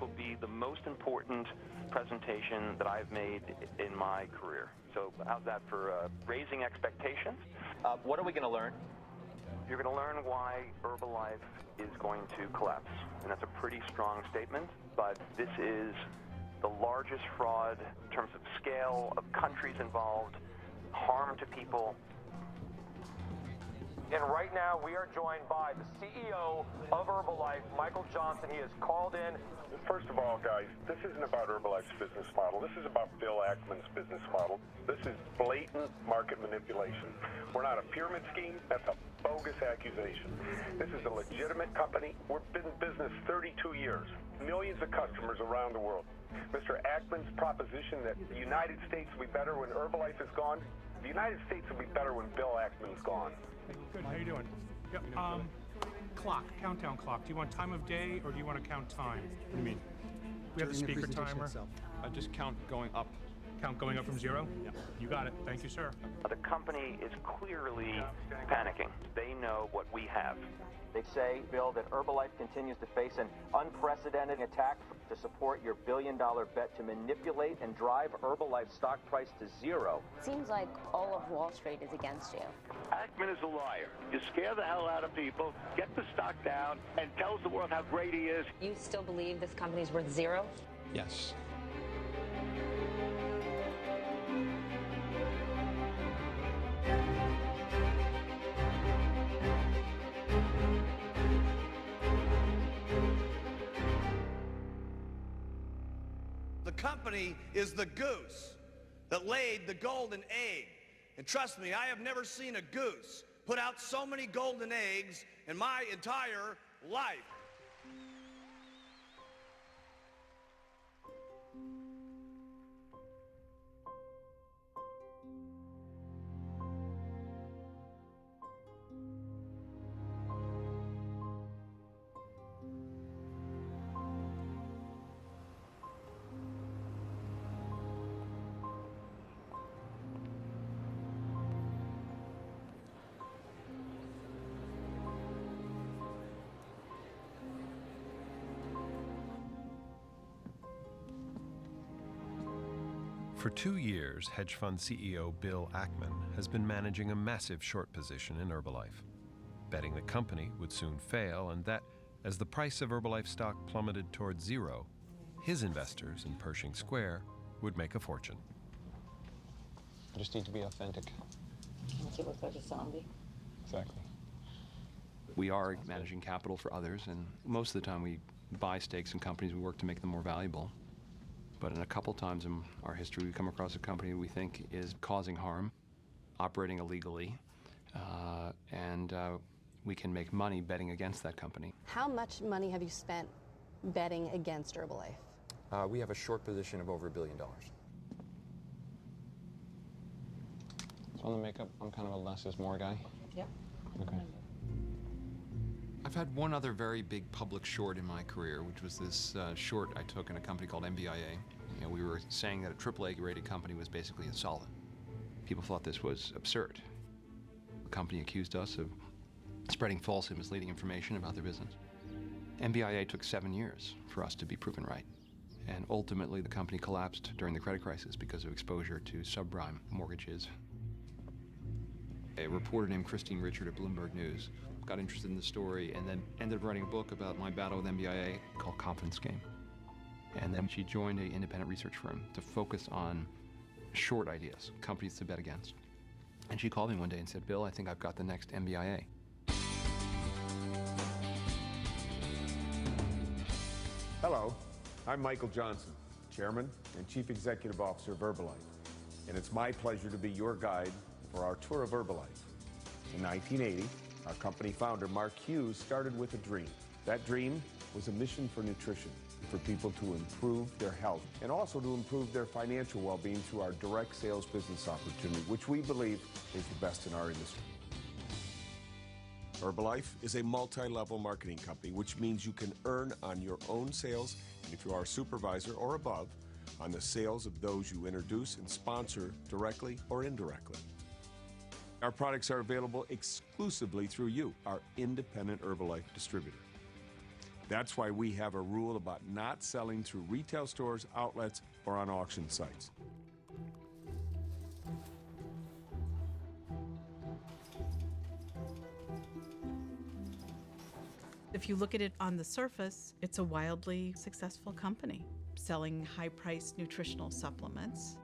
will be the most important presentation that I've made in my career. So how's that for raising expectations? What are we going to learn? You're going to learn why Herbalife is going to collapse. And that's a pretty strong statement, but this is the largest fraud in terms of scale, of countries involved, harm to people. And right now, we are joined by the CEO of Herbalife, Michael Johnson. He has called in. First of all, guys, this isn't about Herbalife's business model. This is about Bill Ackman's business model. This is blatant market manipulation. We're not a pyramid scheme. That's a bogus accusation. This is a legitimate company. We've been in business 32 years. Millions of customers around the world. Mr. Ackman's proposition that the United States will be better when Herbalife is gone, the United States will be better when Bill Ackman's gone. Good, how you doing? Yep. Clock, countdown clock. Do you want time of day or do you want to count time? What do you mean? We have the speaker timer. Just count going up. Count going up from 0? Yeah. You got it. Thank you, sir. The company is clearly panicking. They know what we have. They say, Bill, that Herbalife continues to face an unprecedented attack to support your billion-dollar bet to manipulate and drive Herbalife's stock price to 0. Seems like all of Wall Street is against you. Ackman is a liar. You scare the hell out of people, get the stock down, and tells the world how great he is. You still believe this company's worth 0? Yes. The company is the goose that laid the golden egg. And trust me, I have never seen a goose put out so many golden eggs in my entire life. For 2 years, hedge fund CEO Bill Ackman has been managing a massive short position in Herbalife, betting the company would soon fail and that, as the price of Herbalife stock plummeted toward 0, his investors in Pershing Square would make a fortune. I just need to be authentic. Don't you look like a zombie? Exactly. We are managing capital for others, and most of the time we buy stakes in companies, we work to make them more valuable. But in a couple times in our history, we come across a company we think is causing harm, operating illegally, and we can make money betting against that company. How much money have you spent betting against Herbalife? We have a short position of over $1 billion. So on the makeup, I'm kind of a less is more guy. Yep. Okay. I've had one other very big public short in my career, which was this short I took in a company called MBIA. You know, we were saying that a AAA rated company was basically insolvent. People thought this was absurd. The company accused us of spreading false and misleading information about their business. MBIA took 7 years for us to be proven right. And ultimately, the company collapsed during the credit crisis because of exposure to subprime mortgages. A reporter named Christine Richard at Bloomberg News got interested in the story and then ended up writing a book about my battle with MBIA called Confidence Game. And then she joined an independent research firm to focus on short ideas, companies to bet against. And she called me one day and said, Bill, I think I've got the next MBIA. Hello, I'm Michael Johnson, Chairman and Chief Executive Officer of Herbalife. And it's my pleasure to be your guide for our tour of Herbalife. In 1980, our company founder, Mark Hughes, started with a dream. That dream was a mission for nutrition, for people to improve their health and also to improve their financial well-being through our direct sales business opportunity, which we believe is the best in our industry. Herbalife is a multi-level marketing company, which means you can earn on your own sales, and if you are a supervisor or above, on the sales of those you introduce and sponsor directly or indirectly. Our products are available exclusively through you, our independent Herbalife distributor. That's why we have a rule about not selling through retail stores, outlets, or on auction sites. If you look at it on the surface, it's a wildly successful company selling high-priced nutritional supplements.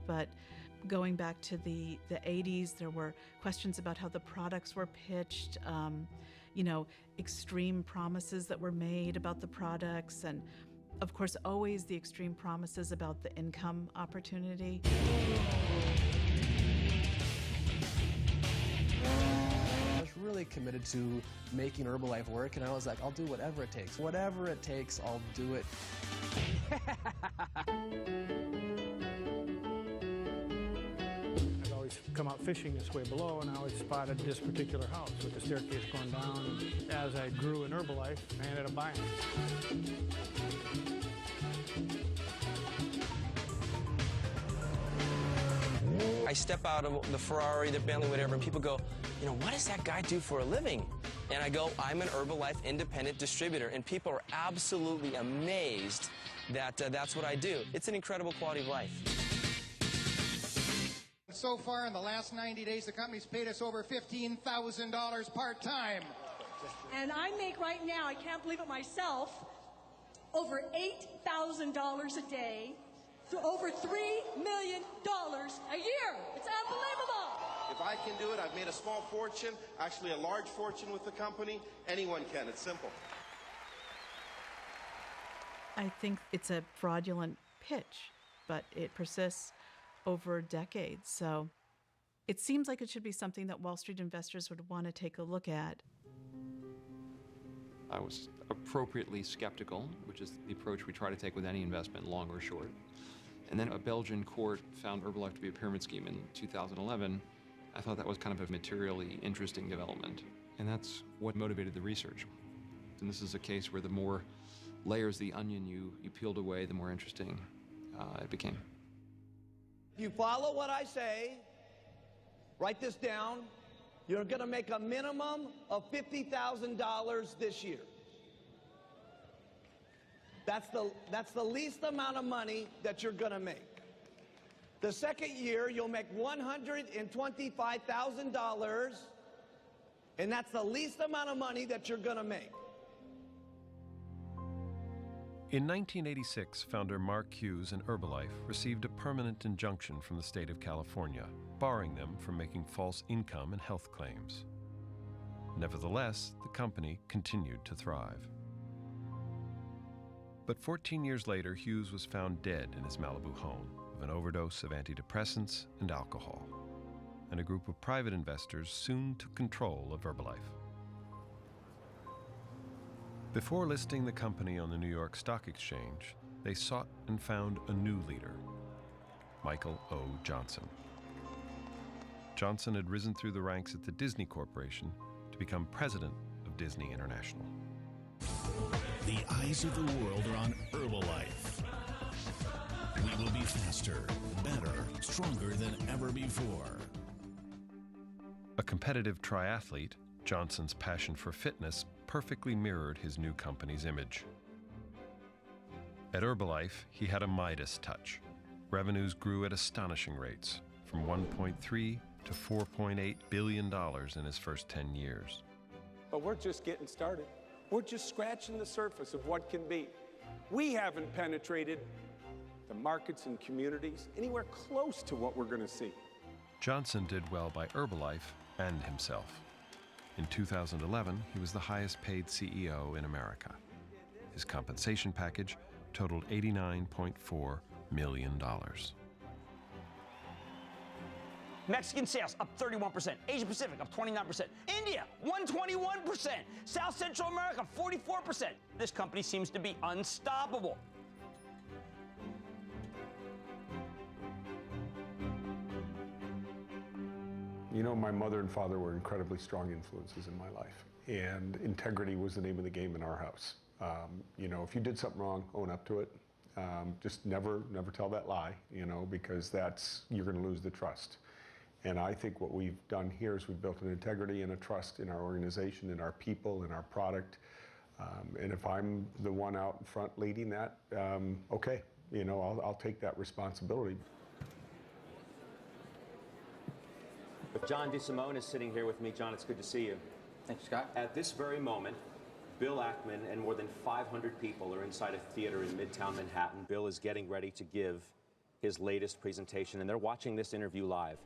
But going back to the 80s, there were questions about how the products were pitched, you know, extreme promises that were made about the products, and of course, always the extreme promises about the income opportunity. I was really committed to making Herbalife work, and I was like, I'll do whatever it takes. Whatever it takes, I'll do it. I'd always come out fishing this way below, and I always spotted this particular house with the staircase going down. And as I grew in Herbalife, I ended up buying it. I step out of the Ferrari, the Bentley, whatever, and people go, you know, what does that guy do for a living? And I go, I'm an Herbalife independent distributor, and people are absolutely amazed that that's what I do. It's an incredible quality of life. So far, in the last 90 days, the company's paid us over $15,000 part-time. And I make right now, I can't believe it myself, over $8,000 a day, to over $3 million a year. It's unbelievable. If I can do it, I've made a small fortune, actually a large fortune with the company. Anyone can. It's simple. I think it's a fraudulent pitch, but it persists over decades. So it seems like it should be something that Wall Street investors would want to take a look at. I was appropriately skeptical, which is the approach we try to take with any investment, long or short. And then a Belgian court found Herbalife to be a pyramid scheme in 2011. I thought that was kind of a materially interesting development. And that's what motivated the research. And this is a case where the more layers of the onion you peeled away, the more interesting it became. If you follow what I say, write this down, you're going to make a minimum of $50,000 this year. That's the least amount of money that you're going to make. The second year, you'll make $125,000, and that's the least amount of money that you're going to make. In 1986, founder Mark Hughes and Herbalife received a permanent injunction from the state of California, barring them from making false income and health claims. Nevertheless, the company continued to thrive. But 14 years later, Hughes was found dead in his Malibu home of an overdose of antidepressants and alcohol. And a group of private investors soon took control of Herbalife. Before listing the company on the New York Stock Exchange, they sought and found a new leader, Michael O. Johnson. Johnson had risen through the ranks at the Disney Corporation to become president of Disney International. The eyes of the world are on Herbalife. We will be faster, better, stronger than ever before. A competitive triathlete, Johnson's passion for fitness perfectly mirrored his new company's image. At Herbalife, he had a Midas touch. Revenues grew at astonishing rates, from $1.3 to $4.8 billion in his first 10 years. But we're just getting started. We're just scratching the surface of what can be. We haven't penetrated the markets and communities anywhere close to what we're going to see. Johnson did well by Herbalife and himself. In 2011, he was the highest paid CEO in America. His compensation package totaled $89.4 million. Mexican sales up 31%, Asia Pacific up 29%, India 121%, South Central America 44%. This company seems to be unstoppable. You know, my mother and father were incredibly strong influences in my life, and integrity was the name of the game in our house. You know, if you did something wrong, own up to it. Just never tell that lie, you know, because you're going to lose the trust. And I think what we've done here is we've built an integrity and a trust in our organization, in our people, in our product, And if I'm the one out in front leading that, okay, you know, I'll take that responsibility. John DeSimone is sitting here with me. John, it's good to see you. Thanks, Scott. At this very moment, Bill Ackman and more than 500 people are inside a theater in Midtown Manhattan. Bill is getting ready to give his latest presentation, and they're watching this interview live.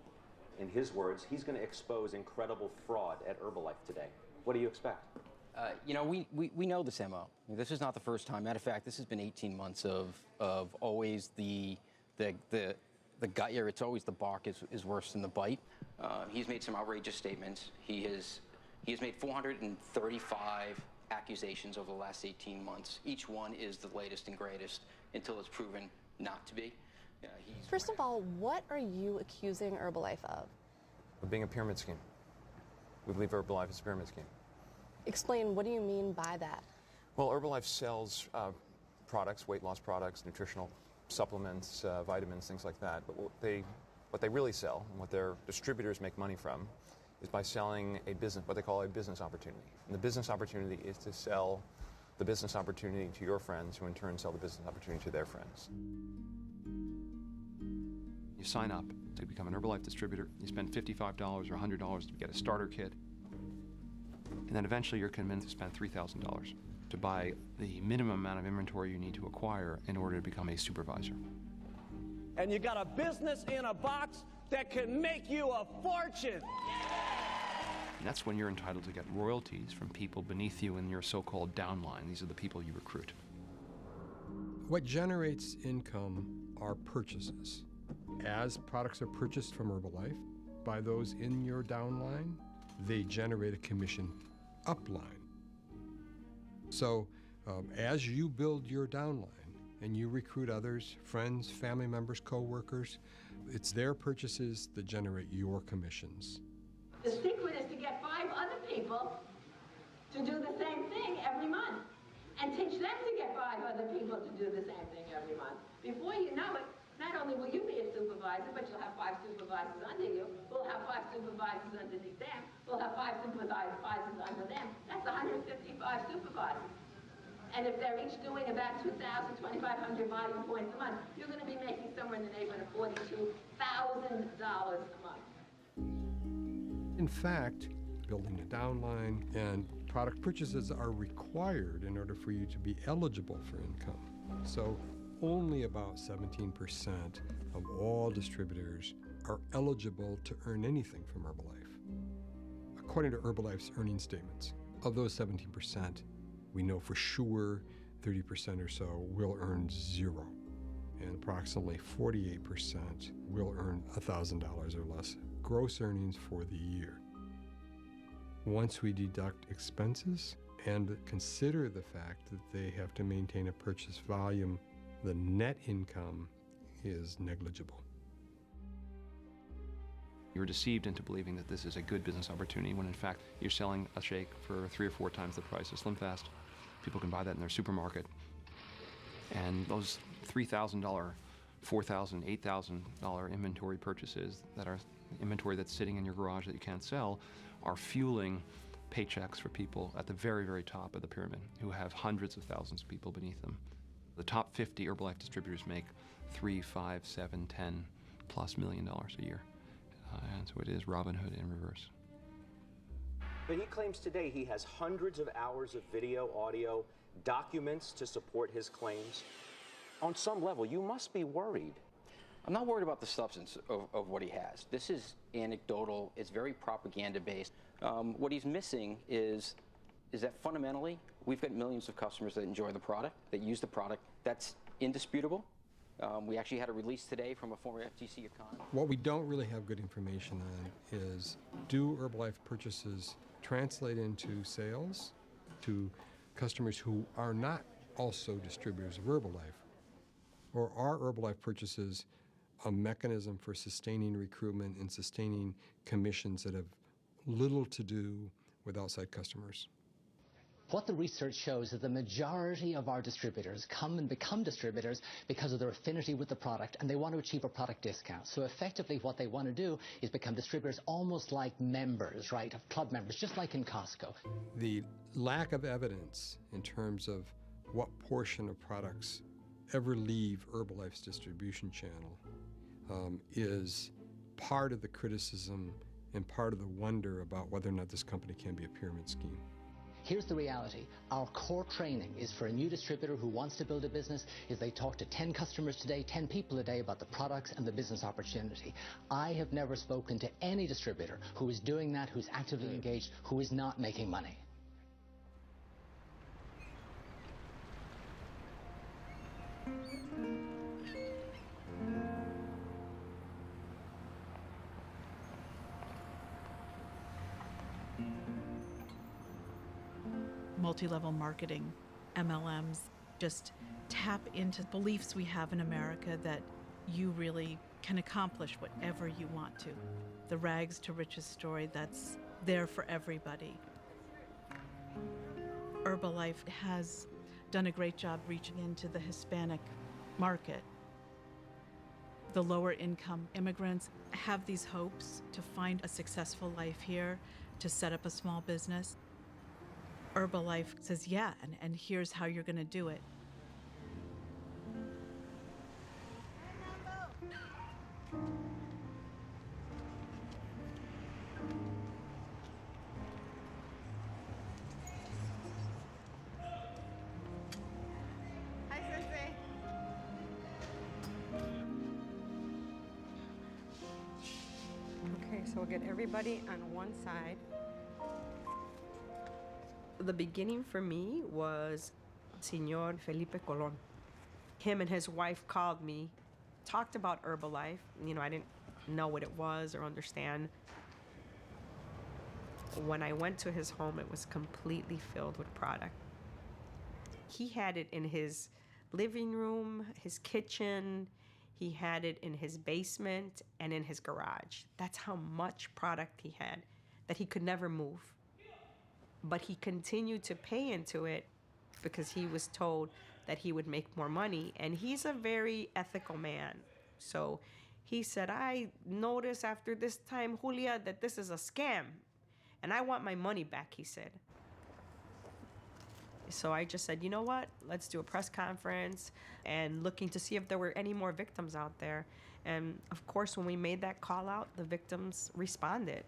In his words, he's going to expose incredible fraud at Herbalife today. What do you expect? You know, we know this MO. This is not the first time. Matter of fact, this has been 18 months of always the gut here. It's always the bark is worse than the bite. He's made some outrageous statements. He has made 435 accusations over the last 18 months. Each one is the latest and greatest until it's proven not to be. First of all, what are you accusing Herbalife of? Of being a pyramid scheme. We believe Herbalife is a pyramid scheme. Explain, what do you mean by that? Well, Herbalife sells products, weight loss products, nutritional supplements, vitamins, things like that. But what they really sell, and what their distributors make money from, is by selling a business, what they call a business opportunity. And the business opportunity is to sell the business opportunity to your friends, who in turn sell the business opportunity to their friends. You sign up to become an Herbalife distributor. You spend $55 or $100 to get a starter kit. And then eventually you're convinced to spend $3,000 to buy the minimum amount of inventory you need to acquire in order to become a supervisor. And you got a business in a box that can make you a fortune. And that's when you're entitled to get royalties from people beneath you in your so-called downline. These are the people you recruit. What generates income are purchases. As products are purchased from Herbalife by those in your downline, they generate a commission upline. So as you build your downline and you recruit others, friends, family members, co-workers, it's their purchases that generate your commissions. The secret is to get 5 other people to do the same thing every month and teach them to get 5 other people to do the same thing every month. Before you know it, not only will you be a supervisor, but you'll have 5 supervisors under you. We'll have 5 supervisors underneath them. We'll have 5 supervisors under them. That's 155 supervisors. And if they're each doing about 2,000, 2,500 volume points a month, you're going to be making somewhere in the neighborhood of $42,000 a month. In fact, building a downline and product purchases are required in order for you to be eligible for income. So only about 17% of all distributors are eligible to earn anything from Herbalife. According to Herbalife's earnings statements, of those 17%, we know for sure 30% or so will earn zero, and approximately 48% will earn $1,000 or less gross earnings for the year. Once we deduct expenses and consider the fact that they have to maintain a purchase volume, the net income is negligible. You're deceived into believing that this is a good business opportunity when in fact you're selling a shake for 3 or 4 times the price of Slim Fast. People can buy that in their supermarket. And those $3,000, $4,000, $8,000 inventory purchases that are inventory that's sitting in your garage that you can't sell are fueling paychecks for people at the very, very top of the pyramid who have hundreds of thousands of people beneath them. The top 50 Herbalife distributors make $3, $5, $7, $10+ million a year. And so it is Robin Hood in reverse. But he claims today he has hundreds of hours of video, audio, documents to support his claims. On some level, you must be worried. I'm not worried about the substance of what he has. This is anecdotal. It's very propaganda-based. What he's missing is that fundamentally, we've got millions of customers that enjoy the product, that use the product. That's indisputable. We actually had a release today from a former FTC economist. What we don't really have good information on is, do Herbalife purchases translate into sales to customers who are not also distributors of Herbalife? Or are Herbalife purchases a mechanism for sustaining recruitment and sustaining commissions that have little to do with outside customers? What the research shows is the majority of our distributors come and become distributors because of their affinity with the product, and they want to achieve a product discount. So effectively what they want to do is become distributors almost like members, right, of club members, just like in Costco. The lack of evidence in terms of what portion of products ever leave Herbalife's distribution channel is part of the criticism and part of the wonder about whether or not this company can be a pyramid scheme. Here's the reality. Our core training is for a new distributor who wants to build a business is they talk to 10 customers today, 10 people a day about the products and the business opportunity. I have never spoken to any distributor who is doing that, who's actively engaged, who is not making money. Multi-level marketing, MLMs, just tap into beliefs we have in America that you really can accomplish whatever you want to. The rags to riches story that's there for everybody. Herbalife has done a great job reaching into the Hispanic market. The lower income immigrants have these hopes to find a successful life here, to set up a small business. Herbalife says, yeah, and here's how you're going to do it. Hi, Sensei. Okay, so we'll get everybody on one side. The beginning for me was Señor Felipe Colón. Him and his wife called me, talked about Herbalife. You know, I didn't know what it was or understand. When I went to his home, it was completely filled with product. He had it in his living room, his kitchen. He had it in his basement and in his garage. That's how much product he had that he could never move. But he continued to pay into it because he was told that he would make more money. And he's a very ethical man. So he said, I noticed after this time, Julia, that this is a scam. And I want my money back, he said. So I just said, you know what? Let's do a press conference and looking to see if there were any more victims out there. And of course, when we made that call out, the victims responded.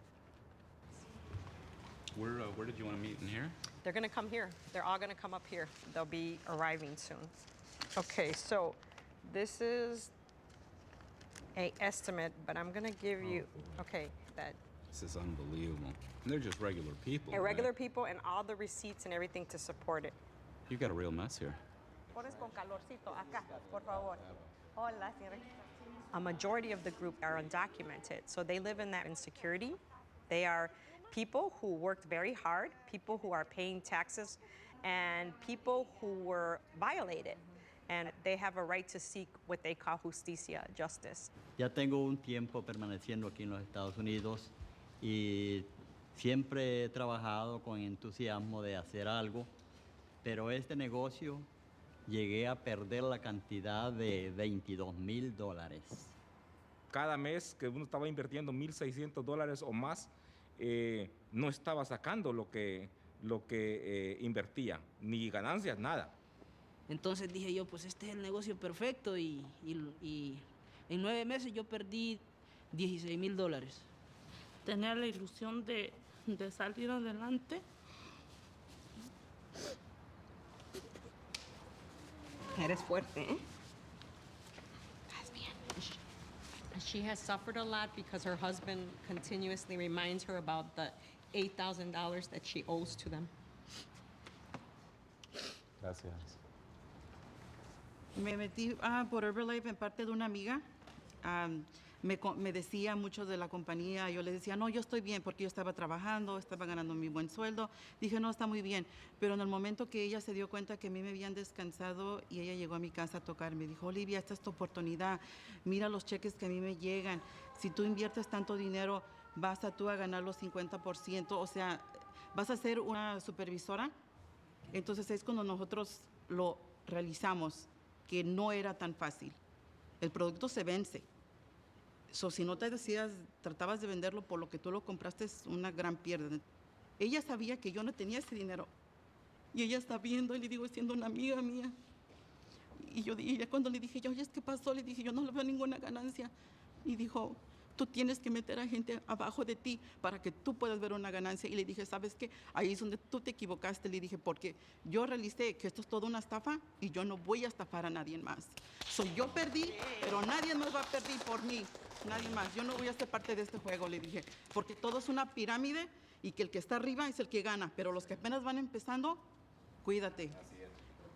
Where did you want to meet? In here? They're going to come here. They're all going to come up here. They'll be arriving soon. Okay, so this is an estimate, but I'm going to give you, okay, that. This is unbelievable. And they're just regular people. And regular people and all the receipts and everything to support it. You've got a real mess here. A majority of the group are undocumented, so they live in that insecurity. They are people who worked very hard, people who are paying taxes, and people who were violated. And they have a right to seek what they call justicia, justice. Ya tengo un tiempo permaneciendo aquí en los Estados Unidos y siempre he trabajado con entusiasmo de hacer algo, pero este negocio llegué a perder la cantidad de $22,000. Cada mes que uno estaba invirtiendo $1,600 o más, no estaba sacando lo que invertía, ni ganancias, nada. Entonces dije yo, pues este es el negocio perfecto y en 9 meses yo perdí $16,000. Tenía la ilusión de salir adelante. Eres fuerte, ¿eh? She has suffered a lot because her husband continuously reminds her about the $8,000 that she owes to them. Gracias. Me metí por Herbalife en parte de una amiga. Me decía mucho de la compañía. Yo le decía, no, yo estoy bien porque yo estaba trabajando, estaba ganando mi buen sueldo. Dije, no, está muy bien. Pero en el momento que ella se dio cuenta que a mí me habían descansado y ella llegó a mi casa a tocar, me dijo, Olivia, esta es tu oportunidad. Mira los cheques que a mí me llegan. Si tú inviertes tanto dinero, vas a tú a ganar los 50%. O sea, vas a ser una supervisora Entonces es cuando nosotros lo realizamos, que no era tan fácil. El producto se vence. So, si no te decías, tratabas de venderlo por lo que tú lo compraste, es una gran pérdida. Ella sabía que yo no tenía ese dinero. Y ella está viendo, y le digo, siendo una amiga mía. Y ya cuando le dije, oye, ¿qué pasó? Le dije, yo no le veo ninguna ganancia. Y dijo, tú tienes que meter a gente abajo de ti para que tú puedas ver una ganancia. Y le dije, ¿sabes qué? Ahí es donde tú te equivocaste. Le dije, porque yo realicé que esto es toda una estafa y yo no voy a estafar a nadie más. Yo perdí, pero nadie más va a perder por mí. Nadie más. Yo no voy a ser parte de este juego, le dije. Porque todo es una pirámide y que el que está arriba es el que gana. Pero los que apenas van empezando, cuídate.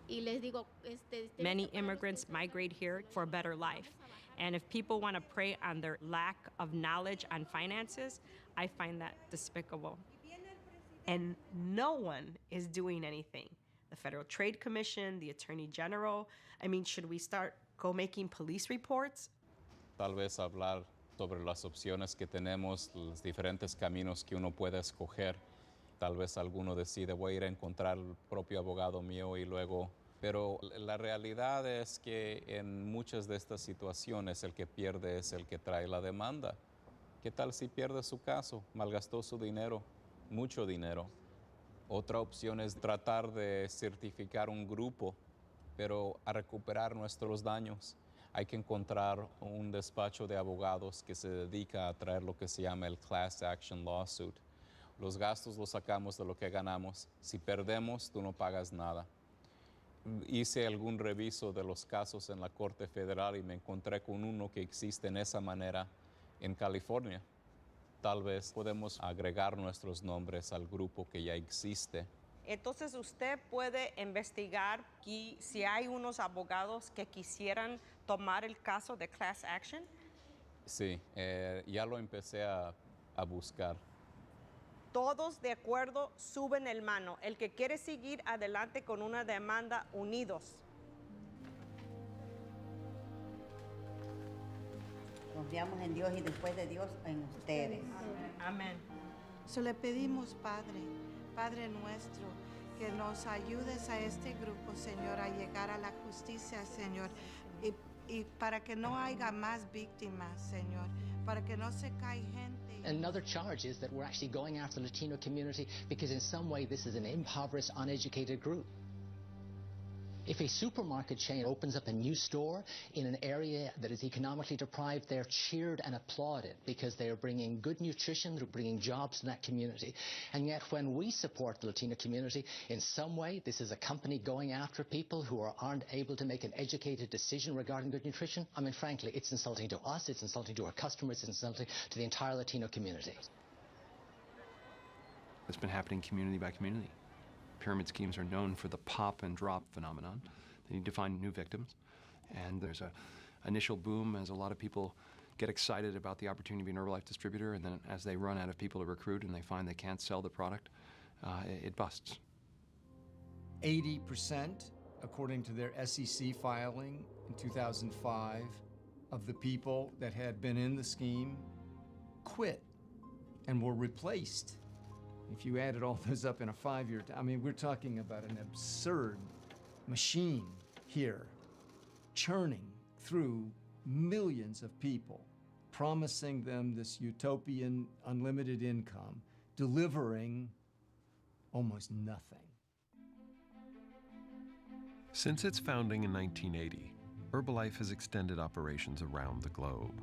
Y les digo, Many immigrants migrate here for a better life. And if people want to prey on their lack of knowledge on finances, I find that despicable. And no one is doing anything. The Federal Trade Commission, the Attorney General. I mean, should we start making police reports? Tal vez hablar sobre las opciones que tenemos, los diferentes caminos que uno puede escoger. Tal vez alguno decide, voy a ir a encontrar el propio abogado mío y luego... Pero la realidad es que en muchas de estas situaciones el que pierde es el que trae la demanda. ¿Qué tal si pierde su caso? Malgastó su dinero, mucho dinero. Otra opción es tratar de certificar un grupo, pero a recuperar nuestros daños. Hay que encontrar un despacho de abogados que se dedica a traer lo que se llama el Class Action Lawsuit. Los gastos los sacamos de lo que ganamos. Si perdemos, tú no pagas nada. Hice algún reviso de los casos en la Corte Federal y me encontré con uno que existe en esa manera en California. Tal vez podemos agregar nuestros nombres al grupo que ya existe. Entonces usted puede investigar si hay unos abogados que quisieran tomar el caso de class action. Sí, ya lo empecé a buscar. Todos de acuerdo, suben el mano. El que quiere seguir adelante con una demanda, unidos. Confiamos en Dios y después de Dios en ustedes. Amén. Le pedimos, Padre nuestro, que nos ayudes a este grupo, Señor, a llegar a la justicia, Señor, y para que no haya más víctimas, Señor, para que no se caiga gente. Another charge is that we're actually going after the Latino community because in some way this is an impoverished, uneducated group. If a supermarket chain opens up a new store in an area that is economically deprived, they're cheered and applauded because they are bringing good nutrition, they're bringing jobs to that community. And yet when we support the Latino community, in some way this is a company going after people who aren't able to make an educated decision regarding good nutrition. I mean, frankly, it's insulting to us, it's insulting to our customers, it's insulting to the entire Latino community. It's been happening community by community. Pyramid schemes are known for the pop and drop phenomenon. They need to find new victims. And there's an initial boom as a lot of people get excited about the opportunity to be an Herbalife distributor, and then as they run out of people to recruit and they find they can't sell the product, it busts. 80%, according to their SEC filing in 2005, of the people that had been in the scheme quit and were replaced. If you added all those up in a 5-year, I mean, we're talking about an absurd machine here, churning through millions of people, promising them this utopian unlimited income, delivering almost nothing. Since its founding in 1980, Herbalife has extended operations around the globe,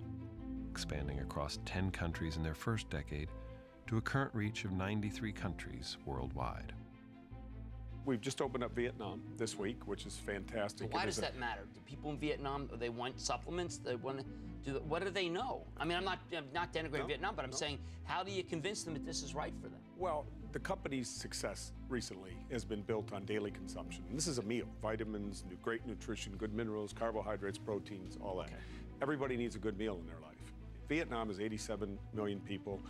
expanding across 10 countries in their first decade to a current reach of 93 countries worldwide. We've just opened up Vietnam this week, which is fantastic. So why does that matter? Do people in Vietnam, they want supplements? They want to what do they know? I mean, I'm not denigrating Vietnam, but I'm saying, how do you convince them that this is right for them? Well, the company's success recently has been built on daily consumption. And this is a meal: vitamins, great nutrition, good minerals, carbohydrates, proteins, all that. Okay. Everybody needs a good meal in their life. Vietnam is 87 million people.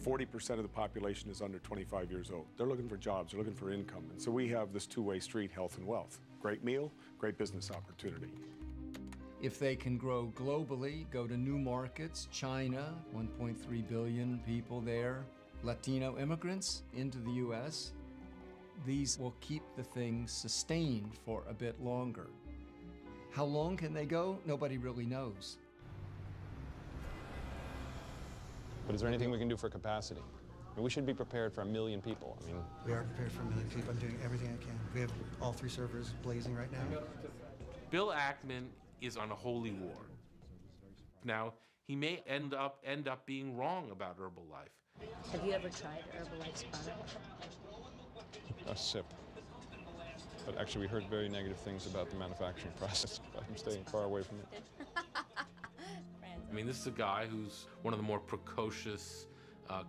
40% of the population is under 25 years old. They're looking for jobs, they're looking for income. And so we have this two-way street, health and wealth. Great meal, great business opportunity. If they can grow globally, go to new markets, China, 1.3 billion people there, Latino immigrants into the U.S., these will keep the thing sustained for a bit longer. How long can they go? Nobody really knows. But is there anything we can do for capacity? I mean, we should be prepared for 1 million people. I mean, we are prepared for 1 million people. I'm doing everything I can. We have all 3 servers blazing right now. Bill Ackman is on a holy war. Now, he may end up being wrong about Herbalife. Have you ever tried Herbalife's product? A sip. But actually, we heard very negative things about the manufacturing process. I'm staying far away from it. I mean, this is a guy who's one of the more precocious,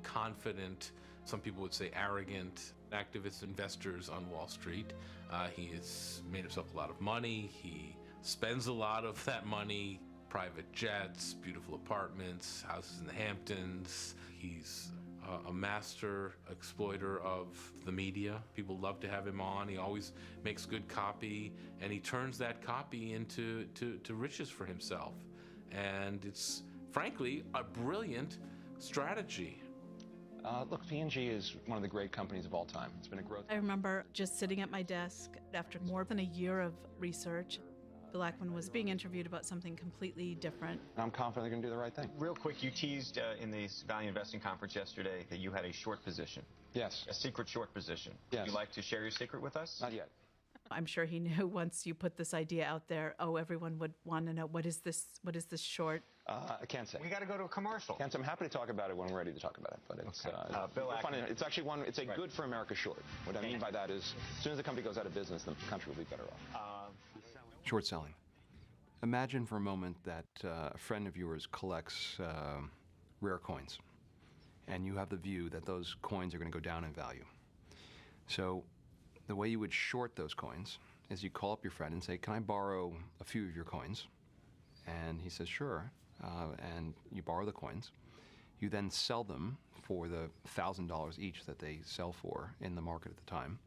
confident, some people would say arrogant, activist investors on Wall Street. He has made himself a lot of money. He spends a lot of that money, private jets, beautiful apartments, houses in the Hamptons. He's a master exploiter of the media. People love to have him on. He always makes good copy, and he turns that copy into riches for himself. And it's, frankly, a brilliant strategy. Look, P&G is one of the great companies of all time. It's been a growth. I remember just sitting at my desk after more than a year of research. Bill Ackman was being interviewed about something completely different. I'm confident they're going to do the right thing. Real quick, you teased in the Value Investing Conference yesterday that you had a short position. Yes. A secret short position. Yes. Would you like to share your secret with us? Not yet. I'm sure he knew once you put this idea out there, oh, everyone would want to know, what is this short? I can't say. We got to go to a commercial. Can't say. I'm happy to talk about it when we're ready to talk about it. But it's, Bill Ackman. It's actually it's a good for America short. What I mean by that is, as soon as the company goes out of business, the country will be better off. Short selling. Imagine for a moment that a friend of yours collects rare coins, and you have the view that those coins are going to go down in value. So the way you would short those coins is you call up your friend and say, can I borrow a few of your coins? And he says, sure. And you borrow the coins. You then sell them for the $1,000 each that they sell for in the market at the time.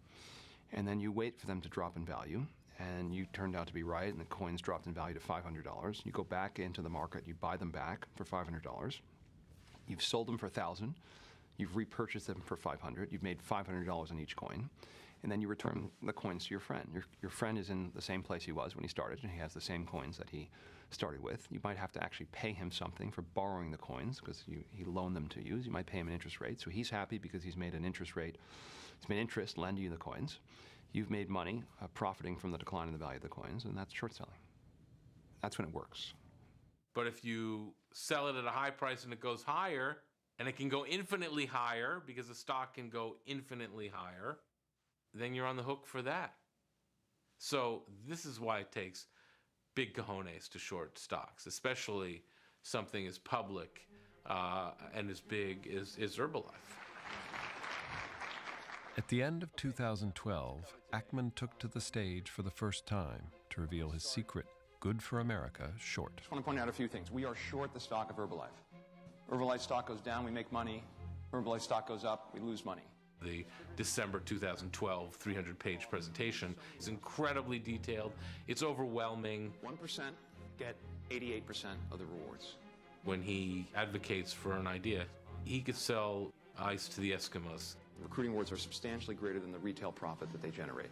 And then you wait for them to drop in value. And you turned out to be right, and the coins dropped in value to $500. You go back into the market, you buy them back for $500. You've sold them for $1,000. You've repurchased them for $500. You've made $500 on each coin. And then you return the coins to your friend. Your friend is in the same place he was when he started, and he has the same coins that he started with. You might have to actually pay him something for borrowing the coins because he loaned them to you. You might pay him an interest rate. So he's happy because he's made an interest rate. He's made interest lending you the coins. You've made money profiting from the decline in the value of the coins, and that's short selling. That's when it works. But if you sell it at a high price and it goes higher, and it can go infinitely higher because the stock can go infinitely higher, then you're on the hook for that. So this is why it takes big cojones to short stocks, especially something as public and as big as Herbalife. At the end of 2012, Ackman took to the stage for the first time to reveal his secret, good for America, short. I just want to point out a few things. We are short the stock of Herbalife. Herbalife stock goes down, we make money. Herbalife stock goes up, we lose money. The December 2012 300-page presentation is incredibly detailed. It's overwhelming. 1% get 88% of the rewards. When he advocates for an idea, he could sell ice to the Eskimos. Recruiting rewards are substantially greater than the retail profit that they generate.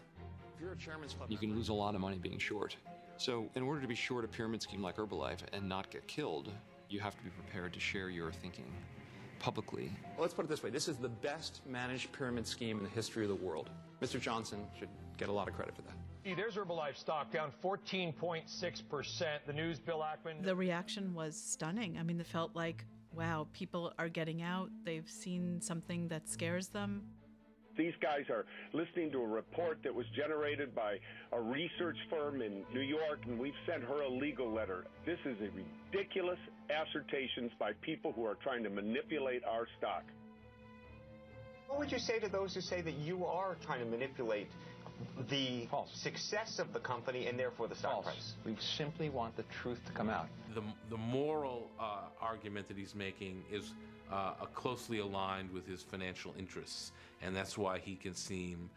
If you're a chairman's club, you can lose a lot of money being short. So in order to be short a pyramid scheme like Herbalife and not get killed, you have to be prepared to share your thinking publicly. Well, let's put it this way. This is the best managed pyramid scheme in the history of the world. Mr. Johnson should get a lot of credit for that. There's Herbalife stock down 14.6%. The news, Bill Ackman. The reaction was stunning. I mean, it felt like, wow, people are getting out. They've seen something that scares them. These guys are listening to a report that was generated by a research firm in New York, and we've sent her a legal letter. This is a ridiculous assertions by people who are trying to manipulate our stock. What would you say to those who say that you are trying to manipulate the success of the company and therefore the stock price? We simply want the truth to come out. The moral argument that he's making is closely aligned with his financial interests, and that's why he can seem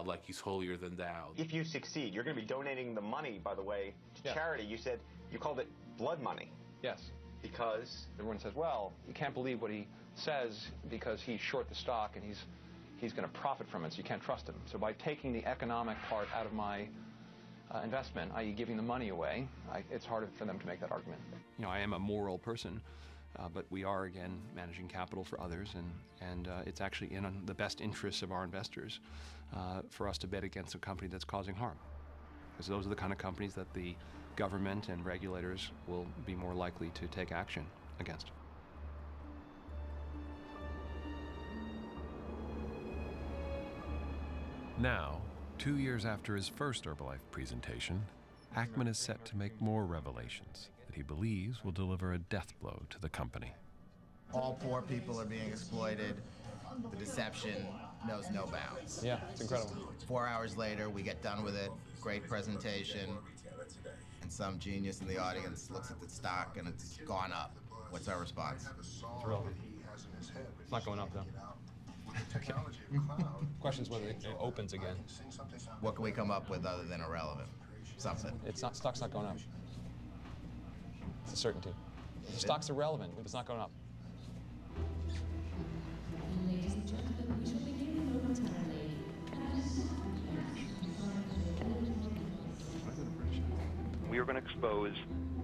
like he's holier than thou. If you succeed, you're going to be donating the money, by the way, to charity. You called it blood money. Yes. Because? Everyone says, well, you can't believe what he says because he's short the stock and he's he's going to profit from it, so you can't trust him. So by taking the economic part out of my investment, i.e. giving the money away, it's harder for them to make that argument. You know, I am a moral person, but we are, again, managing capital for others, and it's actually in the best interests of our investors for us to bet against a company that's causing harm. Because those are the kind of companies that the government and regulators will be more likely to take action against. Now, 2 years after his first Herbalife presentation, Ackman is set to make more revelations that he believes will deliver a death blow to the company. All poor people are being exploited. The deception knows no bounds. Yeah, it's incredible. 4 hours later, we get done with it. Great presentation. And some genius in the audience looks at the stock and it's gone up. What's our response? It's irrelevant. It's not going up, though. Okay. Question is whether it opens again. What can we come up with other than irrelevant? Something. It's not, stock's not going up. It's a certainty. The stock's irrelevant, but it's not going up. Ladies and gentlemen, we shall begin momentarily. We are going to expose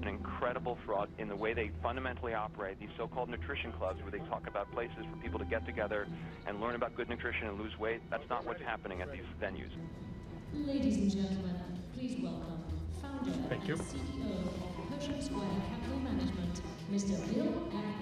an incredible fraud in the way they fundamentally operate, these so-called nutrition clubs where they talk about places for people to get together and learn about good nutrition and lose weight. That's not what's happening at these venues. Ladies and gentlemen, please welcome founder and CEO of Pershing Square Capital Management, Mr. Bill Ackman.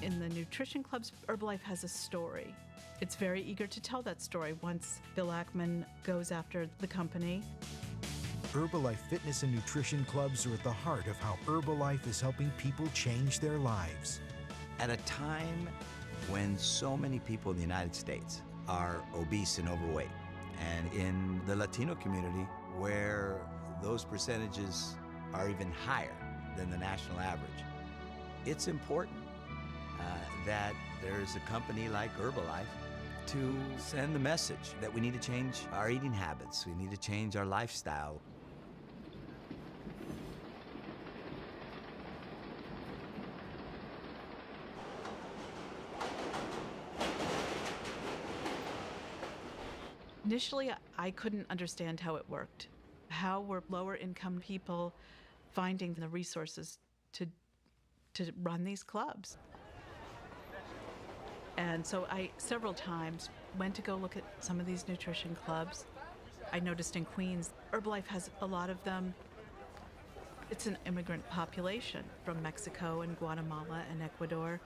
In the nutrition clubs, Herbalife has a story. It's very eager to tell that story once Bill Ackman goes after the company. Herbalife Fitness and Nutrition Clubs are at the heart of how Herbalife is helping people change their lives. At a time when so many people in the United States are obese and overweight, and in the Latino community where those percentages are even higher than the national average, it's important that there's a company like Herbalife to send the message that we need to change our eating habits, we need to change our lifestyle. Initially, I couldn't understand how it worked. How were lower income people finding the resources to run these clubs? And so I several times went to go look at some of these nutrition clubs. I noticed in Queens, Herbalife has a lot of them. It's an immigrant population from Mexico and Guatemala and Ecuador.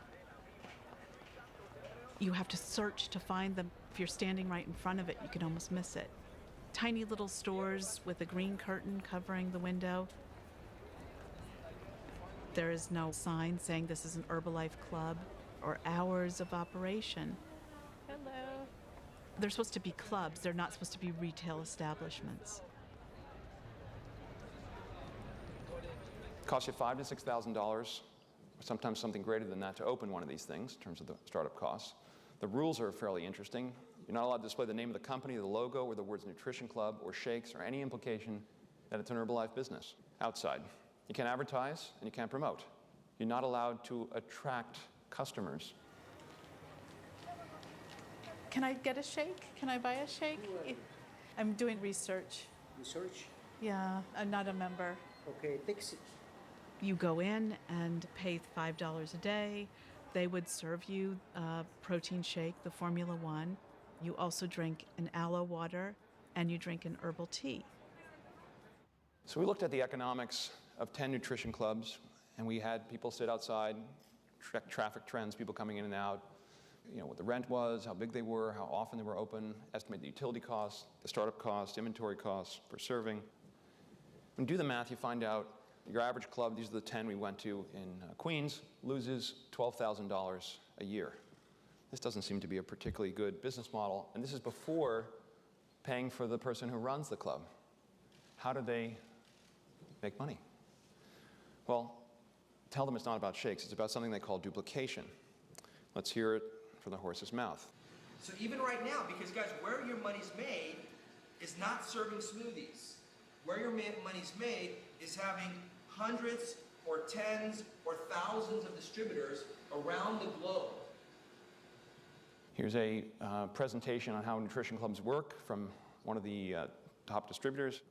You have to search to find them. If you're standing right in front of it, you can almost miss it. Tiny little stores with a green curtain covering the window. There is no sign saying this is an Herbalife club or hours of operation. Hello. They're supposed to be clubs. They're not supposed to be retail establishments. It costs you $5,000 to $6,000, or sometimes something greater than that, to open one of these things in terms of the startup costs. The rules are fairly interesting. You're not allowed to display the name of the company, the logo, or the words nutrition club or shakes, or any implication that it's an Herbalife business outside. You can't advertise and you can't promote. You're not allowed to attract customers. Can I get a shake? Can I buy a shake? I'm doing research. Research? Yeah, I'm not a member. Okay, fix it. You go in and pay $5 a day. They would serve you a protein shake, the Formula One. You also drink an aloe water, and you drink an herbal tea. So we looked at the economics of 10 nutrition clubs, and we had people sit outside, traffic trends, people coming in and out, you know, what the rent was, how big they were, how often they were open, estimate the utility costs, the startup costs, inventory costs per serving. When you do the math, you find out your average club, these are the 10 we went to in Queens, loses $12,000 a year. This doesn't seem to be a particularly good business model, and this is before paying for the person who runs the club. How do they make money? Well, tell them it's not about shakes, it's about something they call duplication. Let's hear it from the horse's mouth. So even right now, because guys, where your money's made is not serving smoothies. Where your money's made is having hundreds or tens or thousands of distributors around the globe. Here's a presentation on how nutrition clubs work from one of the top distributors.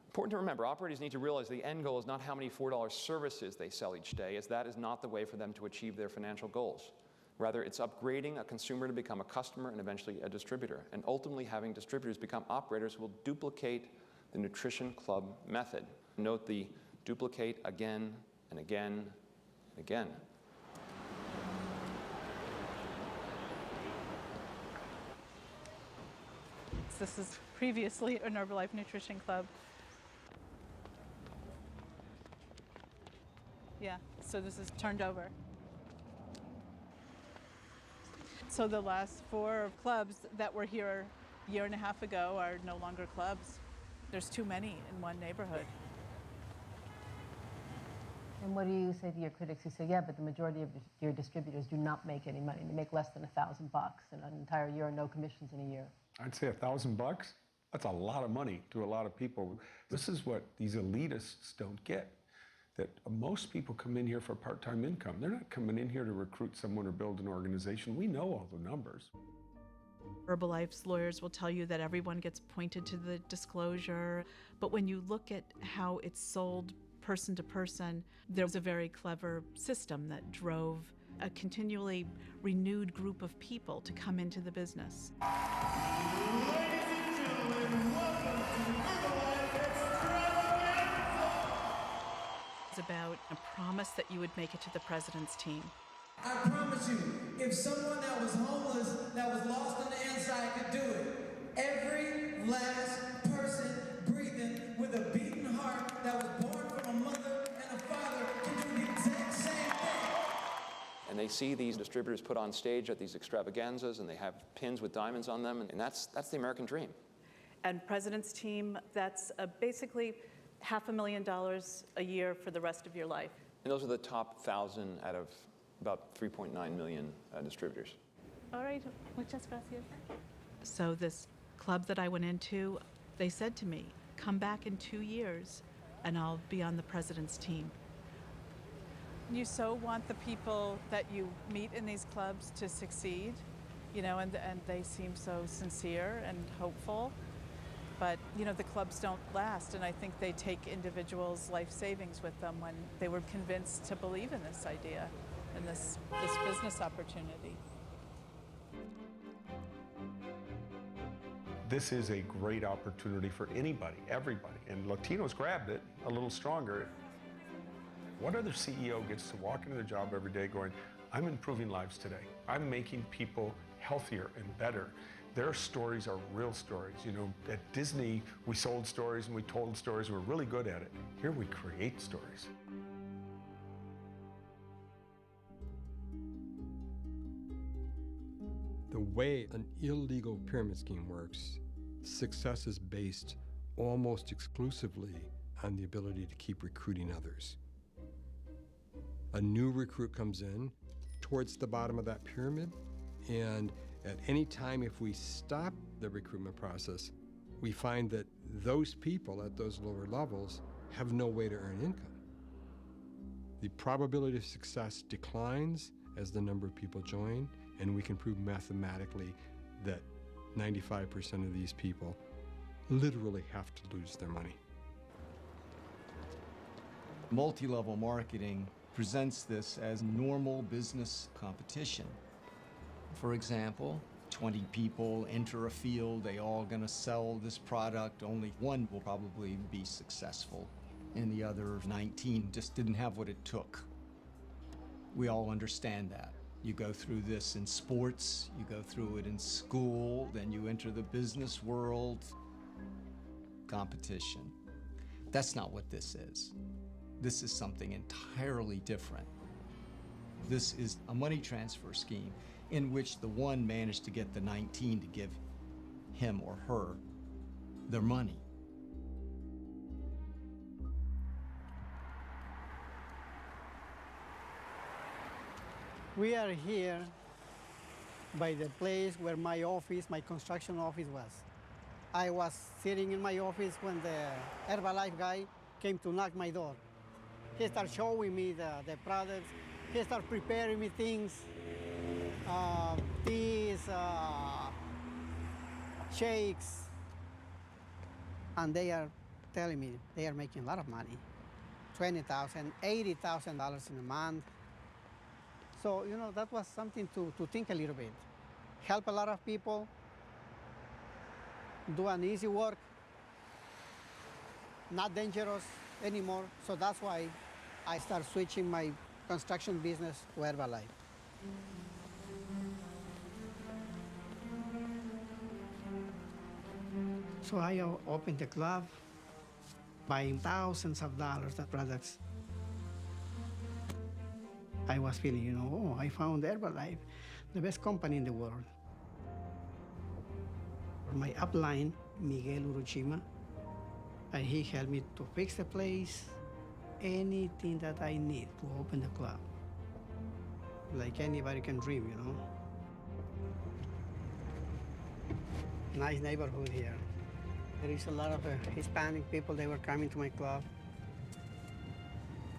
Important to remember, operators need to realize the end goal is not how many $4 services they sell each day, as that is not the way for them to achieve their financial goals. Rather, it's upgrading a consumer to become a customer and eventually a distributor, and ultimately having distributors become operators who will duplicate the nutrition club method. Note the duplicate again and again and again. This is previously an Herbalife Nutrition Club. Yeah, so this is turned over. So the last 4 clubs that were here a year and a half ago are no longer clubs. There's too many in one neighborhood. And what do you say to your critics who say, yeah, but the majority of your distributors do not make any money. They make less than $1,000 in an entire year and no commissions in a year. I'd say $1,000. That's a lot of money to a lot of people. This is what these elitists don't get. That most people come in here for part-time income. They're not coming in here to recruit someone or build an organization. We know all the numbers. Herbalife's lawyers will tell you that everyone gets pointed to the disclosure, but when you look at how it's sold person to person, there's a very clever system that drove a continually renewed group of people to come into the business. Ladies and gentlemen, welcome to Herbalife Extravaganza! It's about a promise that you would make it to the president's team. I promise you, if someone that was homeless, that was lost on the inside could do it, every last person breathing with a beating heart that was born from a mother and a father can do the exact same thing. And they see these distributors put on stage at these extravaganzas, and they have pins with diamonds on them, and that's the American dream. And president's team, that's basically $500,000 a year for the rest of your life. And those are the top 1,000 out of about 3.9 million distributors. All right, muchas gracias. So this club that I went into, they said to me, come back in 2 years and I'll be on the president's team. You so want the people that you meet in these clubs to succeed, you know, and they seem so sincere and hopeful. But, you know, the clubs don't last, and I think they take individuals' life savings with them when they were convinced to believe in this idea and this business opportunity. This is a great opportunity for anybody, everybody, and Latinos grabbed it a little stronger. What other CEO gets to walk into their job every day going, I'm improving lives today. I'm making people healthier and better. Their stories are real stories. You know, at Disney, we sold stories and we told stories. We're really good at it. Here we create stories. The way an illegal pyramid scheme works, success is based almost exclusively on the ability to keep recruiting others. A new recruit comes in towards the bottom of that pyramid, and at any time, if we stop the recruitment process, we find that those people at those lower levels have no way to earn income. The probability of success declines as the number of people join, and we can prove mathematically that 95% of these people literally have to lose their money. Multi-level marketing presents this as normal business competition. For example, 20 people enter a field, they all gonna sell this product, only one will probably be successful, and the other 19 just didn't have what it took. We all understand that. You go through this in sports, you go through it in school, then you enter the business world. Competition. That's not what this is. This is something entirely different. This is a money transfer scheme in which the one managed to get the 19 to give him or her their money. We are here by the place where my office, my construction office was. I was sitting in my office when the Herbalife guy came to knock my door. He started showing me the products. He started preparing me things, teas, shakes. And they are telling me they are making a lot of money, $20,000, $80,000 in a month. So, you know, that was something to think a little bit. Help a lot of people, do an easy work, not dangerous anymore. So that's why I started switching my construction business to Herbalife. So I opened the club, buying thousands of dollars of products. I was feeling, you know, oh, I found Herbalife, the best company in the world. My upline, Miguel Uruchima, and he helped me to fix the place, anything that I need to open the club. Like anybody can dream, you know. Nice neighborhood here. There is a lot of Hispanic people, they were coming to my club.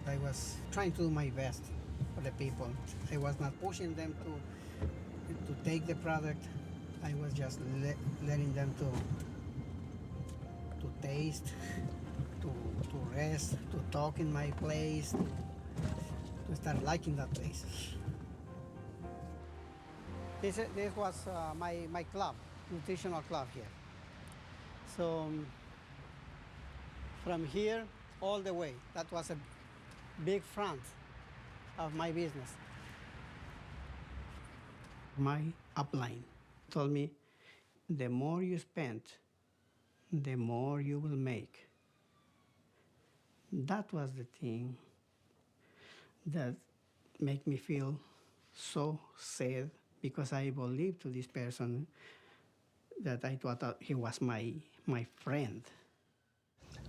I was trying to do my best for the people. I was not pushing them to take the product. I was just letting them to taste, to rest, to talk in my place, to start liking that place. This was my club, nutritional club here. So from here all the way, that was a big front of my business. My upline told me, the more you spend, the more you will make. That was the thing that made me feel so sad, because I believed to this person that I thought he was my friend.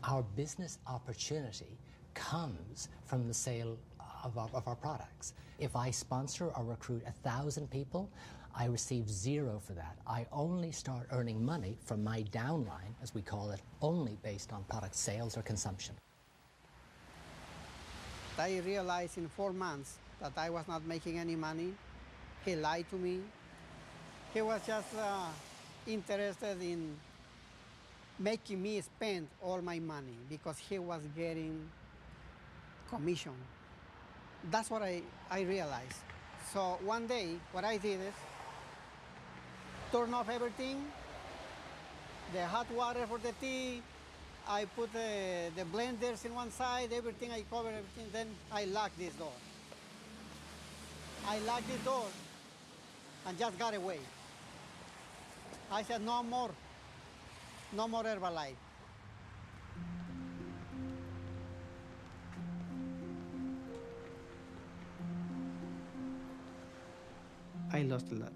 Our business opportunity comes from the sale of our products. If I sponsor or recruit 1,000 people, I receive zero for that. I only start earning money from my downline, as we call it, only based on product sales or consumption. I realized in 4 months that I was not making any money. He lied to me. He was just interested in making me spend all my money because he was getting commission. That's what I realized. So one day, what I did is turn off everything, the hot water for the tea, I put the blenders in one side, everything, I cover everything, then I locked this door. I locked the door and just got away. I said, no more Herbalife. I lost a lot.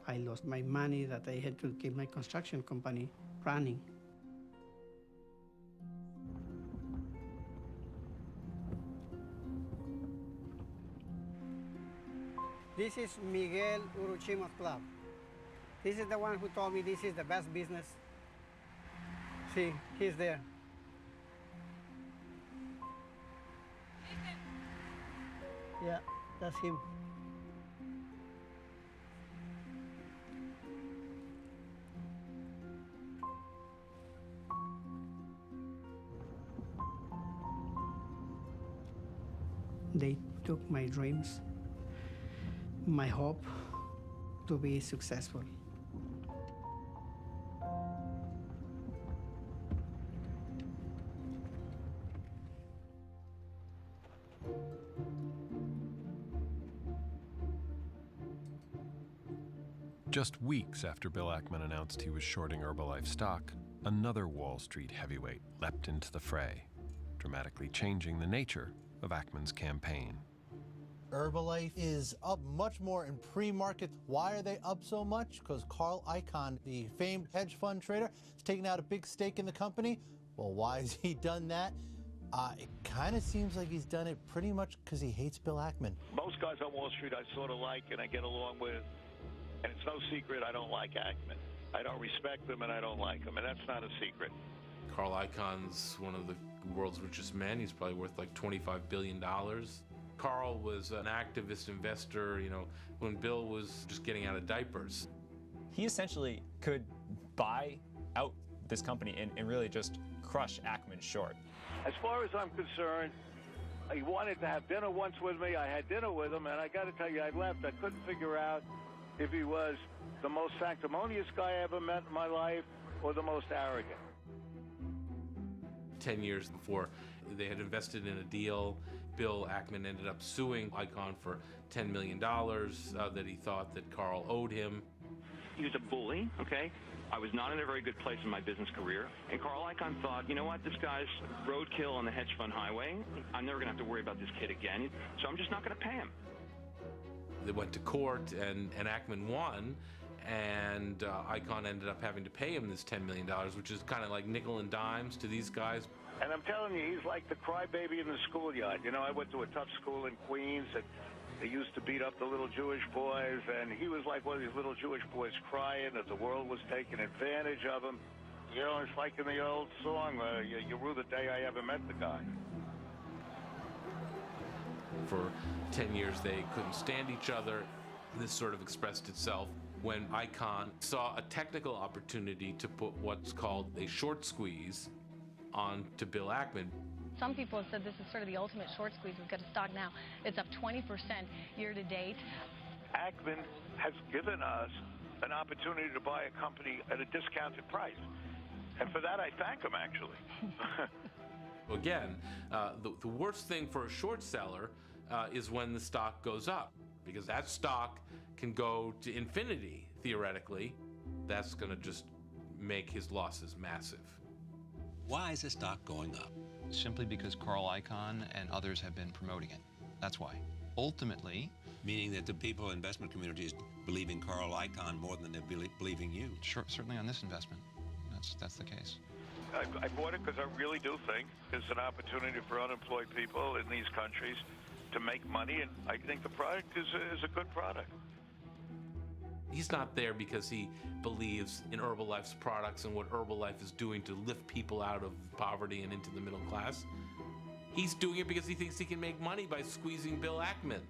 I lost my money that I had to keep my construction company running. This is Miguel Uruchima's club. This is the one who told me this is the best business. See, he's there. Yeah, that's him. They took my dreams, my hope to be successful. Just weeks after Bill Ackman announced he was shorting Herbalife stock, another Wall Street heavyweight leapt into the fray, dramatically changing the nature of Ackman's campaign. Herbalife is up much more in pre-market. Why are they up so much? Because Carl Icahn, the famed hedge fund trader, has taken out a big stake in the company. Well, why has he done that? It kind of seems like he's done it pretty much because he hates Bill Ackman. Most guys on Wall Street I sort of like and I get along with, and it's no secret I don't like Ackman. I don't respect him and I don't like him, and that's not a secret. Carl Icahn's one of the world's richest men. He's probably worth like $25 billion. Carl was an activist investor, you know, when Bill was just getting out of diapers. He essentially could buy out this company and really just crush Ackman short. As far as I'm concerned, he wanted to have dinner once with me. I had dinner with him, and I got to tell you, I left. I couldn't figure out if he was the most sanctimonious guy I ever met in my life or the most arrogant. 10 years before they had invested in a deal, Bill Ackman ended up suing Icahn for $10 million that he thought that Carl owed him. He was a bully, okay? I was not in a very good place in my business career. And Carl Icahn thought, you know what, this guy's roadkill on the hedge fund highway. I'm never going to have to worry about this kid again, so I'm just not going to pay him. They went to court, and Ackman won, and Icahn ended up having to pay him this $10 million, which is kind of like nickel and dimes to these guys. And I'm telling you, he's like the crybaby in the schoolyard. You know, I went to a tough school in Queens, and they used to beat up the little Jewish boys, and he was like one of these little Jewish boys crying that the world was taking advantage of him. You know, it's like in the old song, you rue the day I ever met the guy. For 10 years, they couldn't stand each other. This sort of expressed itself when Icahn saw a technical opportunity to put what's called a short squeeze on to Bill Ackman. Some people have said this is sort of the ultimate short squeeze. We've got a stock now. It's up 20% year to date. Ackman has given us an opportunity to buy a company at a discounted price. And for that, I thank him, actually. Again, the worst thing for a short seller is when the stock goes up, because that stock can go to infinity, theoretically. That's going to just make his losses massive. Why is the stock going up? Simply because Carl Icahn and others have been promoting it. That's why. Ultimately... Meaning that the people in investment community is believing Carl Icahn more than they're believing you. Sure, certainly on this investment. That's the case. I bought it because I really do think it's an opportunity for unemployed people in these countries to make money, and I think the product is a good product. He's not there because he believes in Herbalife's products and what Herbalife is doing to lift people out of poverty and into the middle class. He's doing it because he thinks he can make money by squeezing Bill Ackman.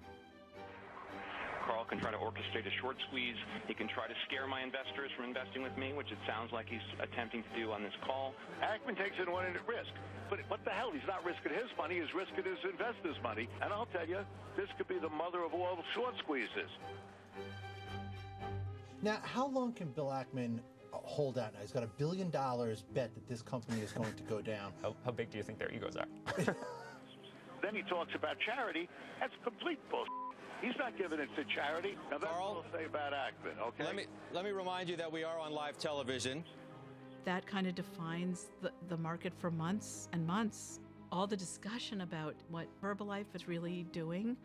Carl can try to orchestrate a short squeeze. He can try to scare my investors from investing with me, which it sounds like he's attempting to do on this call. Ackman takes it one risk. But what the hell? He's not risking his money. He's risking his investors' money. And I'll tell you, this could be the mother of all short squeezes. Now, how long can Bill Ackman hold out now? He's got $1 billion bet that this company is going to go down. How big do you think their egos are? Then he talks about charity. That's complete bullshit. He's not giving it to charity. Now, that's what I'll say about Ackman, okay? Let me remind you that we are on live television. That kind of defines the market for months and months. All the discussion about what Herbalife is really doing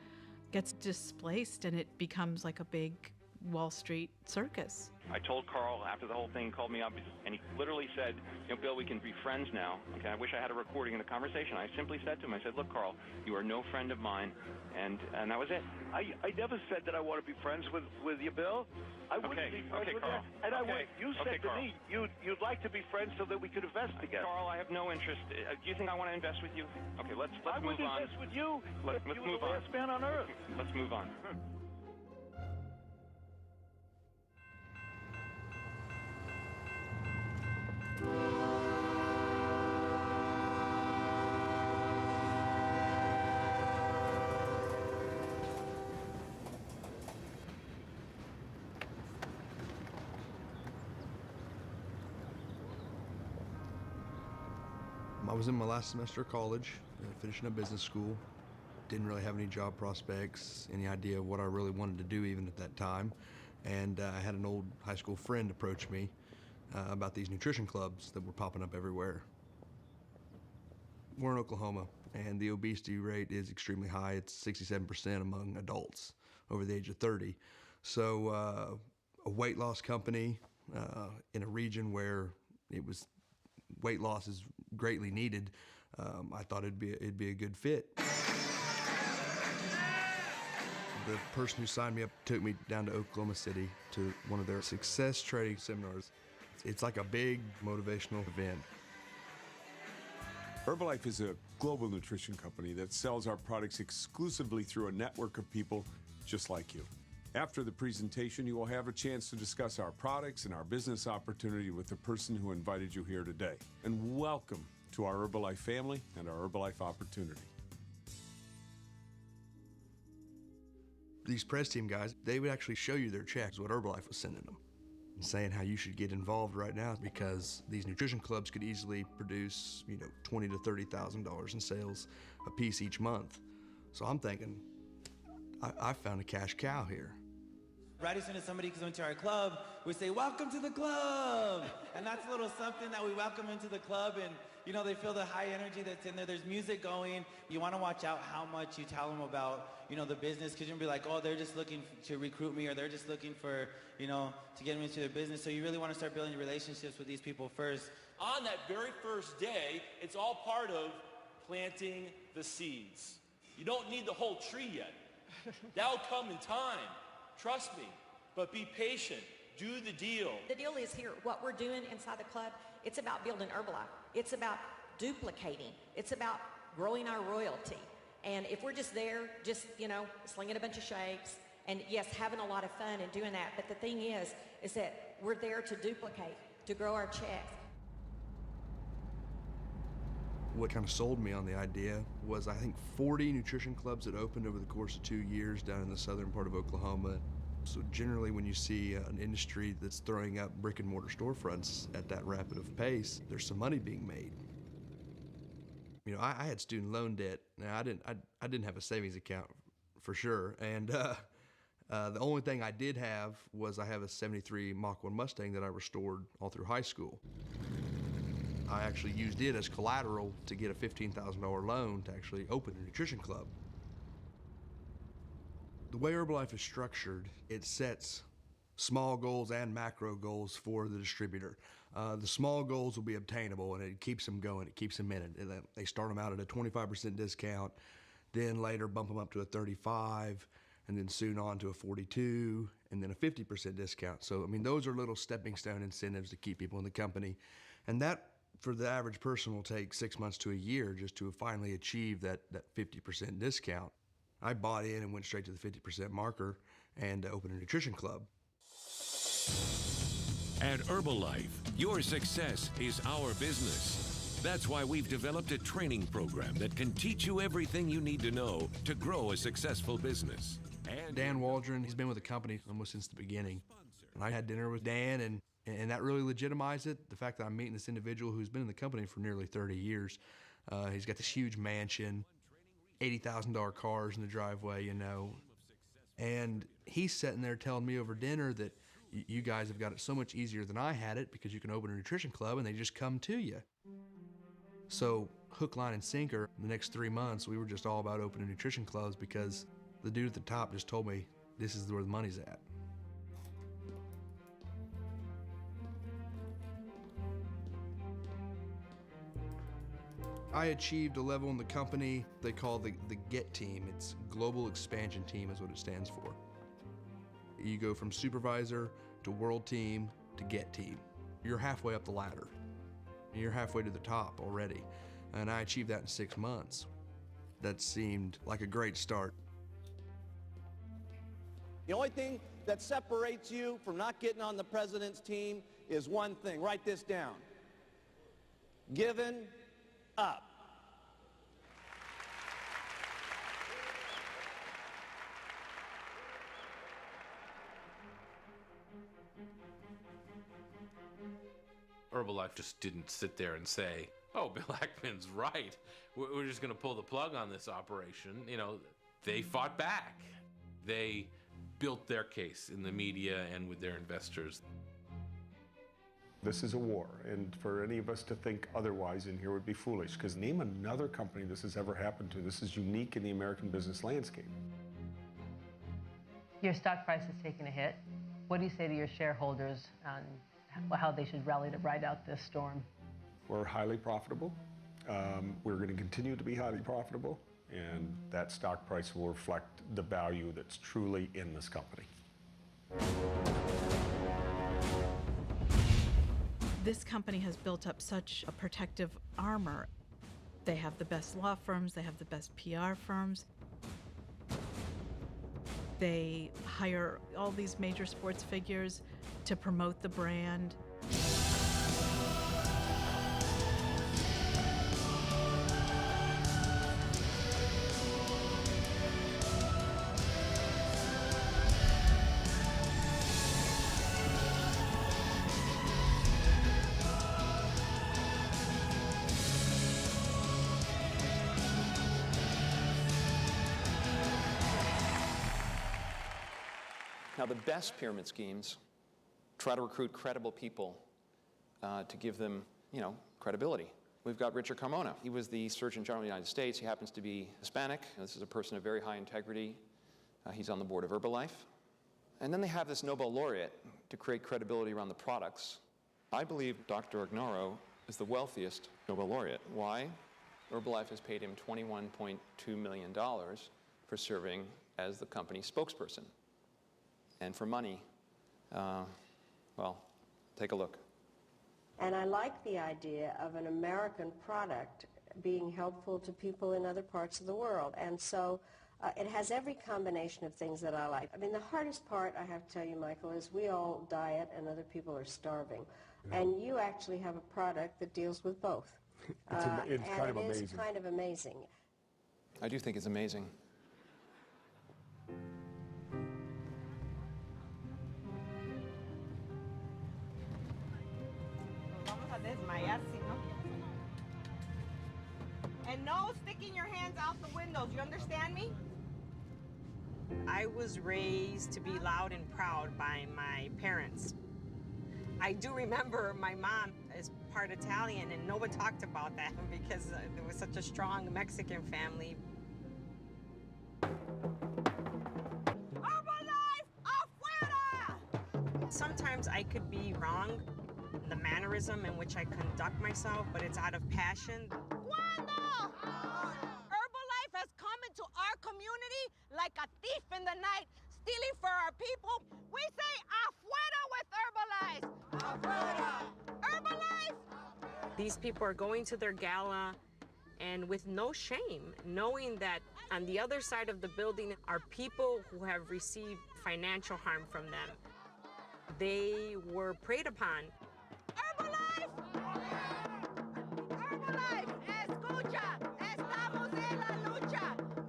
gets displaced, and it becomes like a big Wall Street circus. I told Carl after the whole thing called me up, and he literally said, you know, Bill, we can be friends now. Okay, I wish I had a recording of the conversation. I simply said to him, I said, look, Carl, you are no friend of mine, and that was it. I never said that I want to be friends with you, Bill. I wouldn't be friends with Carl. you. And you said to me you'd like to be friends so that we could invest together. Carl, I have no interest. Do you think I want to invest with you? Okay, let's move on. I would invest with you. Let's you move were on. the last man on earth. Let's move on. I was in my last semester of college, finishing up business school. Didn't really have any job prospects, any idea of what I really wanted to do even at that time. And I had an old high school friend approach me about these nutrition clubs that were popping up everywhere. We're in Oklahoma, and the obesity rate is extremely high. It's 67% among adults over the age of 30. So a weight loss company in a region where weight loss is greatly needed, I thought it'd be a good fit. The person who signed me up took me down to Oklahoma City to one of their success trading seminars. It's like a big motivational event. Herbalife is a global nutrition company that sells our products exclusively through a network of people just like you. After the presentation, you will have a chance to discuss our products and our business opportunity with the person who invited you here today. And welcome to our Herbalife family and our Herbalife opportunity. These press team guys, they would actually show you their checks, what Herbalife was sending them, and saying how you should get involved right now because these nutrition clubs could easily produce, $20,000 to $30,000 in sales a piece each month. So I'm thinking, I found a cash cow here. Right as soon as somebody comes into our club, we say, "Welcome to the club!" And that's a little something that we welcome into the club, and they feel the high energy that's in there. There's music going. You want to watch out how much you tell them about, the business, because you'll be like, oh, they're just looking to recruit me, or they're just looking for, to get me into their business. So you really want to start building relationships with these people first. On that very first day, it's all part of planting the seeds. You don't need the whole tree yet. That'll come in time. Trust me. But be patient. Do the deal. The deal is here. What we're doing inside the club, it's about building Herbalife. It's about duplicating. It's about growing our royalty. And if we're just there, slinging a bunch of shakes, and yes, having a lot of fun and doing that, but the thing is that we're there to duplicate, to grow our checks. What kind of sold me on the idea was, I think, 40 nutrition clubs that opened over the course of 2 years down in the southern part of Oklahoma. So generally when you see an industry that's throwing up brick and mortar storefronts at that rapid of pace, there's some money being made. I had student loan debt. Now I didn't have a savings account for sure. And the only thing I did have was I have a 73 Mach 1 Mustang that I restored all through high school. I actually used it as collateral to get a $15,000 loan to actually open a nutrition club. The way Herbalife is structured, it sets small goals and macro goals for the distributor. The small goals will be obtainable, and it keeps them going, it keeps them in it. They start them out at a 25% discount, then later bump them up to a 35, and then soon on to a 42, and then a 50% discount. So, those are little stepping stone incentives to keep people in the company. And that, for the average person, will take 6 months to a year just to finally achieve that 50% discount. I bought in and went straight to the 50% marker and opened a nutrition club. At Herbalife, your success is our business. That's why we've developed a training program that can teach you everything you need to know to grow a successful business. And Dan Waldron, he's been with the company almost since the beginning. And I had dinner with Dan, and that really legitimized it. The fact that I'm meeting this individual who's been in the company for nearly 30 years. He's got this huge mansion, $80,000 cars in the driveway, And he's sitting there telling me over dinner that you guys have got it so much easier than I had it because you can open a nutrition club and they just come to you. So hook, line, and sinker, the next 3 months, we were just all about opening nutrition clubs because the dude at the top just told me this is where the money's at. I achieved a level in the company they call the GET team. It's Global Expansion Team is what it stands for. You go from supervisor to world team to GET team. You're halfway up the ladder. You're halfway to the top already. And I achieved that in 6 months. That seemed like a great start. The only thing that separates you from not getting on the president's team is one thing. Write this down. Giving up. Herbalife just didn't sit there and say, oh, Bill Ackman's right. We're just going to pull the plug on this operation. They fought back. They built their case in the media and with their investors. This is a war, and for any of us to think otherwise in here would be foolish, because name another company this has ever happened to. This is unique in the American business landscape. Your stock price has taken a hit. What do you say to your shareholders on how they should rally to ride out this storm? We're highly profitable. We're going to continue to be highly profitable, and that stock price will reflect the value that's truly in this company. This company has built up such a protective armor They have the best law firms, they have the best PR firms. They hire all these major sports figures to promote the brand. Now, the best pyramid schemes try to recruit credible people to give them, credibility. We've got Richard Carmona. He was the Surgeon General of the United States. He happens to be Hispanic. This is a person of very high integrity. He's on the board of Herbalife. And then they have this Nobel laureate to create credibility around the products. I believe Dr. Ignoro is the wealthiest Nobel laureate. Why? Herbalife has paid him $21.2 million for serving as the company's spokesperson. And for money, well, take a look. And I like the idea of an American product being helpful to people in other parts of the world. And so it has every combination of things that I like. I mean, the hardest part, I have to tell you, Michael, is we all diet and other people are starving. Yeah. And you actually have a product that deals with both. It's kind of amazing. It is kind of amazing. I do think it's amazing. And no sticking your hands out the windows, you understand me? I was raised to be loud and proud by my parents. I do remember my mom is part Italian, and no one talked about that because there was such a strong Mexican family. Herbalife afuera! Sometimes I could be wrong, the mannerism in which I conduct myself, but it's out of passion. Cuando Herbalife has come into our community like a thief in the night, stealing for our people, we say afuera with Herbalife! Afuera! Herbalife! These people are going to their gala and with no shame, knowing that on the other side of the building are people who have received financial harm from them. They were preyed upon. Herbalife! Herbalife! Escucha! Estamos en la lucha!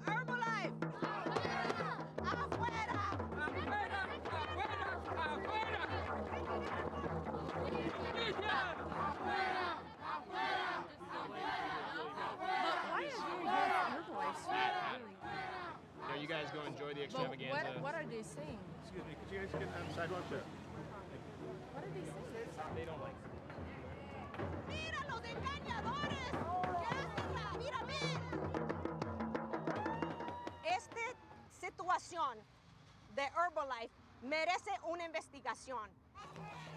Herbalife! Afuera! Afuera! Afuera! Now you guys go enjoy the extravaganza. What are they saying? Excuse me, could you guys get on the sidewalk there? What are they saying? They don't like it. ¡Mira los engañadores! ¿Qué hacen la? ¡Mira, Esta situación de Herbalife merece una investigación.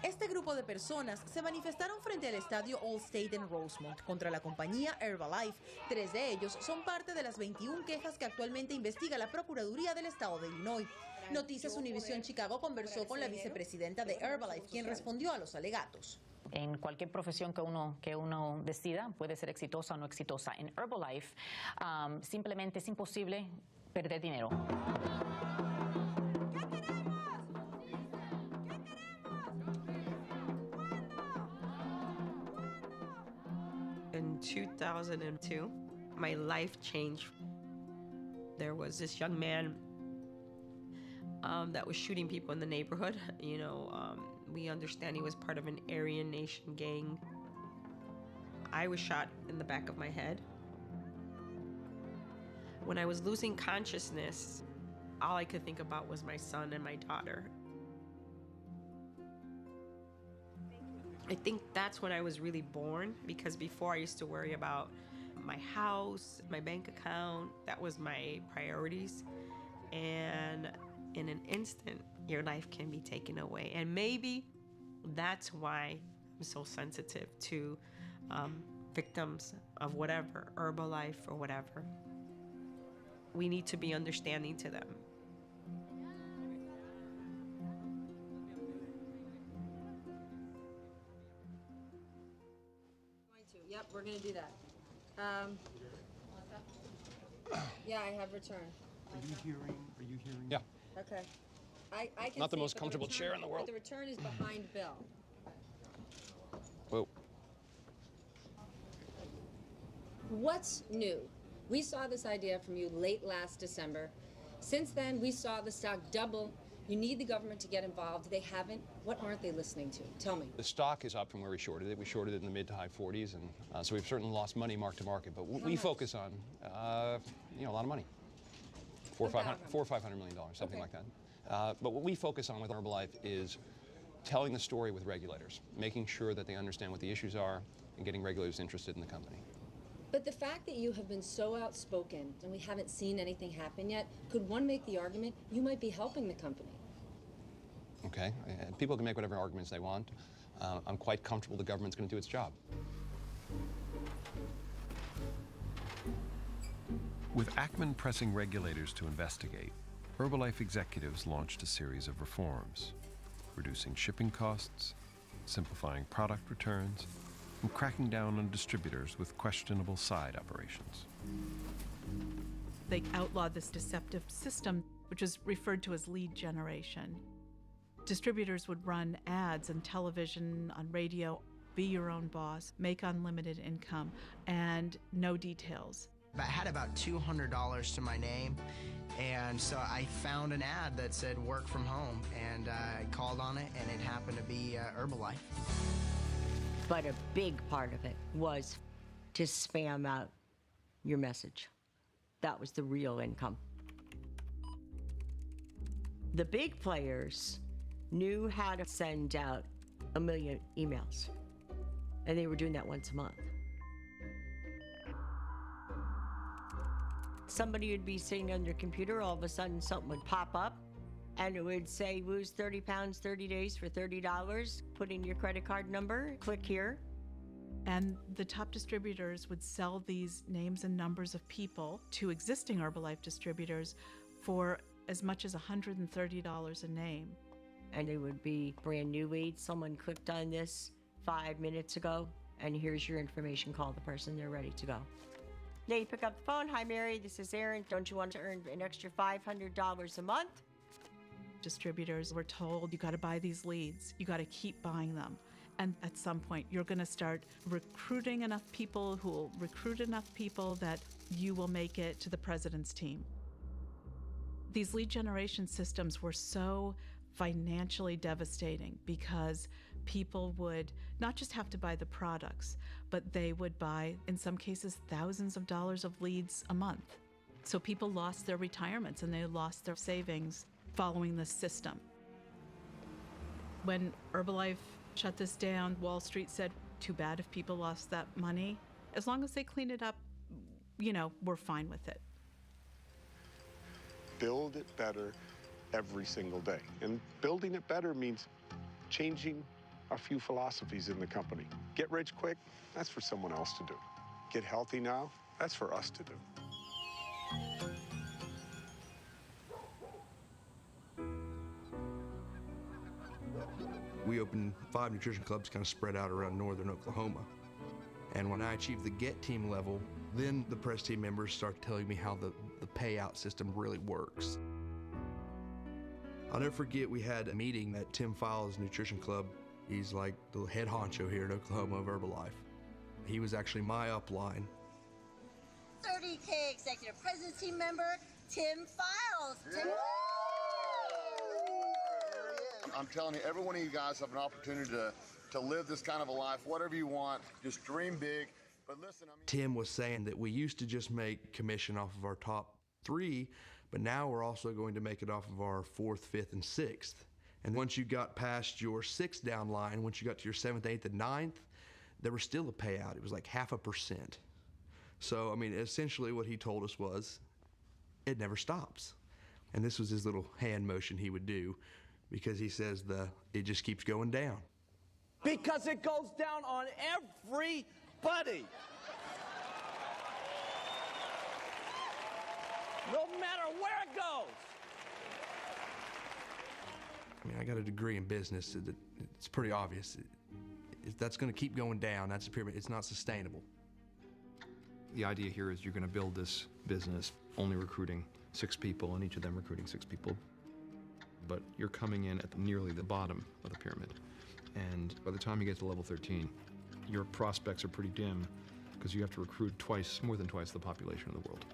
Este grupo de personas se manifestaron frente al estadio Allstate en Rosemont contra la compañía Herbalife. 3 de ellos son parte de las 21 quejas que actualmente investiga la Procuraduría del Estado de Illinois. Noticias Univisión Chicago conversó con la vicepresidenta de Herbalife, quien respondió a los alegatos. En cualquier profesión que uno decida, puede ser exitosa o no exitosa. En Herbalife, simplemente es imposible perder dinero. In 2002, my life changed. There was this young man that was shooting people in the neighborhood. We understand he was part of an Aryan Nation gang. I was shot in the back of my head. When I was losing consciousness, all I could think about was my son and my daughter. I think that's when I was really born, because before I used to worry about my house, my bank account. That was my priorities. And in an instant, your life can be taken away. And maybe that's why I'm so sensitive to victims of whatever, Herbalife or whatever. We need to be understanding to them. Yep, we're gonna do that. Yeah, I have returned. Are you hearing? Yeah. Okay. I can Not the see most it, but comfortable return- chair in the world. But the return is behind Bill. Whoa. What's new? We saw this idea from you late last December. Since then, we saw the stock double. You need the government to get involved. They haven't. What aren't they listening to? Tell me. The stock is up from where we shorted it. We shorted it in the mid to high 40s, and so we've certainly lost money mark to market. But we focus on, a lot of money, $400 or $500 million, something like that. But what we focus on with Herbalife is telling the story with regulators, making sure that they understand what the issues are, and getting regulators interested in the company. But the fact that you have been so outspoken and we haven't seen anything happen yet, could one make the argument you might be helping the company? Okay, people can make whatever arguments they want. I'm quite comfortable the government's going to do its job. With Ackman pressing regulators to investigate, Herbalife executives launched a series of reforms, reducing shipping costs, simplifying product returns, and cracking down on distributors with questionable side operations. They outlawed this deceptive system, which is referred to as lead generation. Distributors would run ads on television, on radio, be your own boss, make unlimited income, and no details. I had about $200 to my name, and so I found an ad that said work from home, and I called on it, and it happened to be Herbalife. But a big part of it was to spam out your message. That was the real income. The big players knew how to send out 1 million emails, and they were doing that once a month. Somebody would be sitting on their computer, all of a sudden something would pop up, and it would say, lose 30 pounds, 30 days for $30, put in your credit card number, click here. And the top distributors would sell these names and numbers of people to existing Herbalife distributors for as much as $130 a name. And it would be brand new leads. Someone clicked on this 5 minutes ago, and here's your information. Call the person, they're ready to go. Now you pick up the phone. Hi, Mary, this is Erin. Don't you want to earn an extra $500 a month? Distributors were told, you got to buy these leads. You got to keep buying them. And at some point, you're going to start recruiting enough people who will recruit enough people that you will make it to the president's team. These lead generation systems were so financially devastating because people would not just have to buy the products, but they would buy, in some cases, thousands of dollars of leads a month. So people lost their retirements and they lost their savings following this system. When Herbalife shut this down, Wall Street said, too bad if people lost that money. As long as they clean it up, we're fine with it. Build it better every single day. And building it better means changing a few philosophies in the company. Get rich quick, that's for someone else to do. Get healthy now, that's for us to do. We opened 5 nutrition clubs kind of spread out around northern Oklahoma. And when I achieved the GET team level, then the press team members started telling me how the payout system really works. I'll never forget, we had a meeting at Tim Files' nutrition club. He's like the head honcho here in Oklahoma of Herbalife. He was actually my upline. 30K executive president team member, Tim Files. Tim. I'm telling you, every one of you guys have an opportunity to live this kind of a life, whatever you want, just dream big. But listen, Tim was saying that we used to just make commission off of our top 3, but now we're also going to make it off of our 4th, 5th, and 6th. And once you got past your 6th down line, once you got to your 7th, 8th, and 9th, there was still a payout. It was like 0.5%. So, I mean, essentially what he told us was, it never stops. And this was his little hand motion he would do, because he says it just keeps going down. Because it goes down on everybody. No matter where it goes. I mean, I got a degree in business. It's pretty obvious. If that's going to keep going down, that's a pyramid. It's not sustainable. The idea here is you're going to build this business only recruiting 6 people, and each of them recruiting 6 people. But you're coming in at nearly the bottom of the pyramid. And by the time you get to level 13, your prospects are pretty dim because you have to recruit more than twice the population of the world.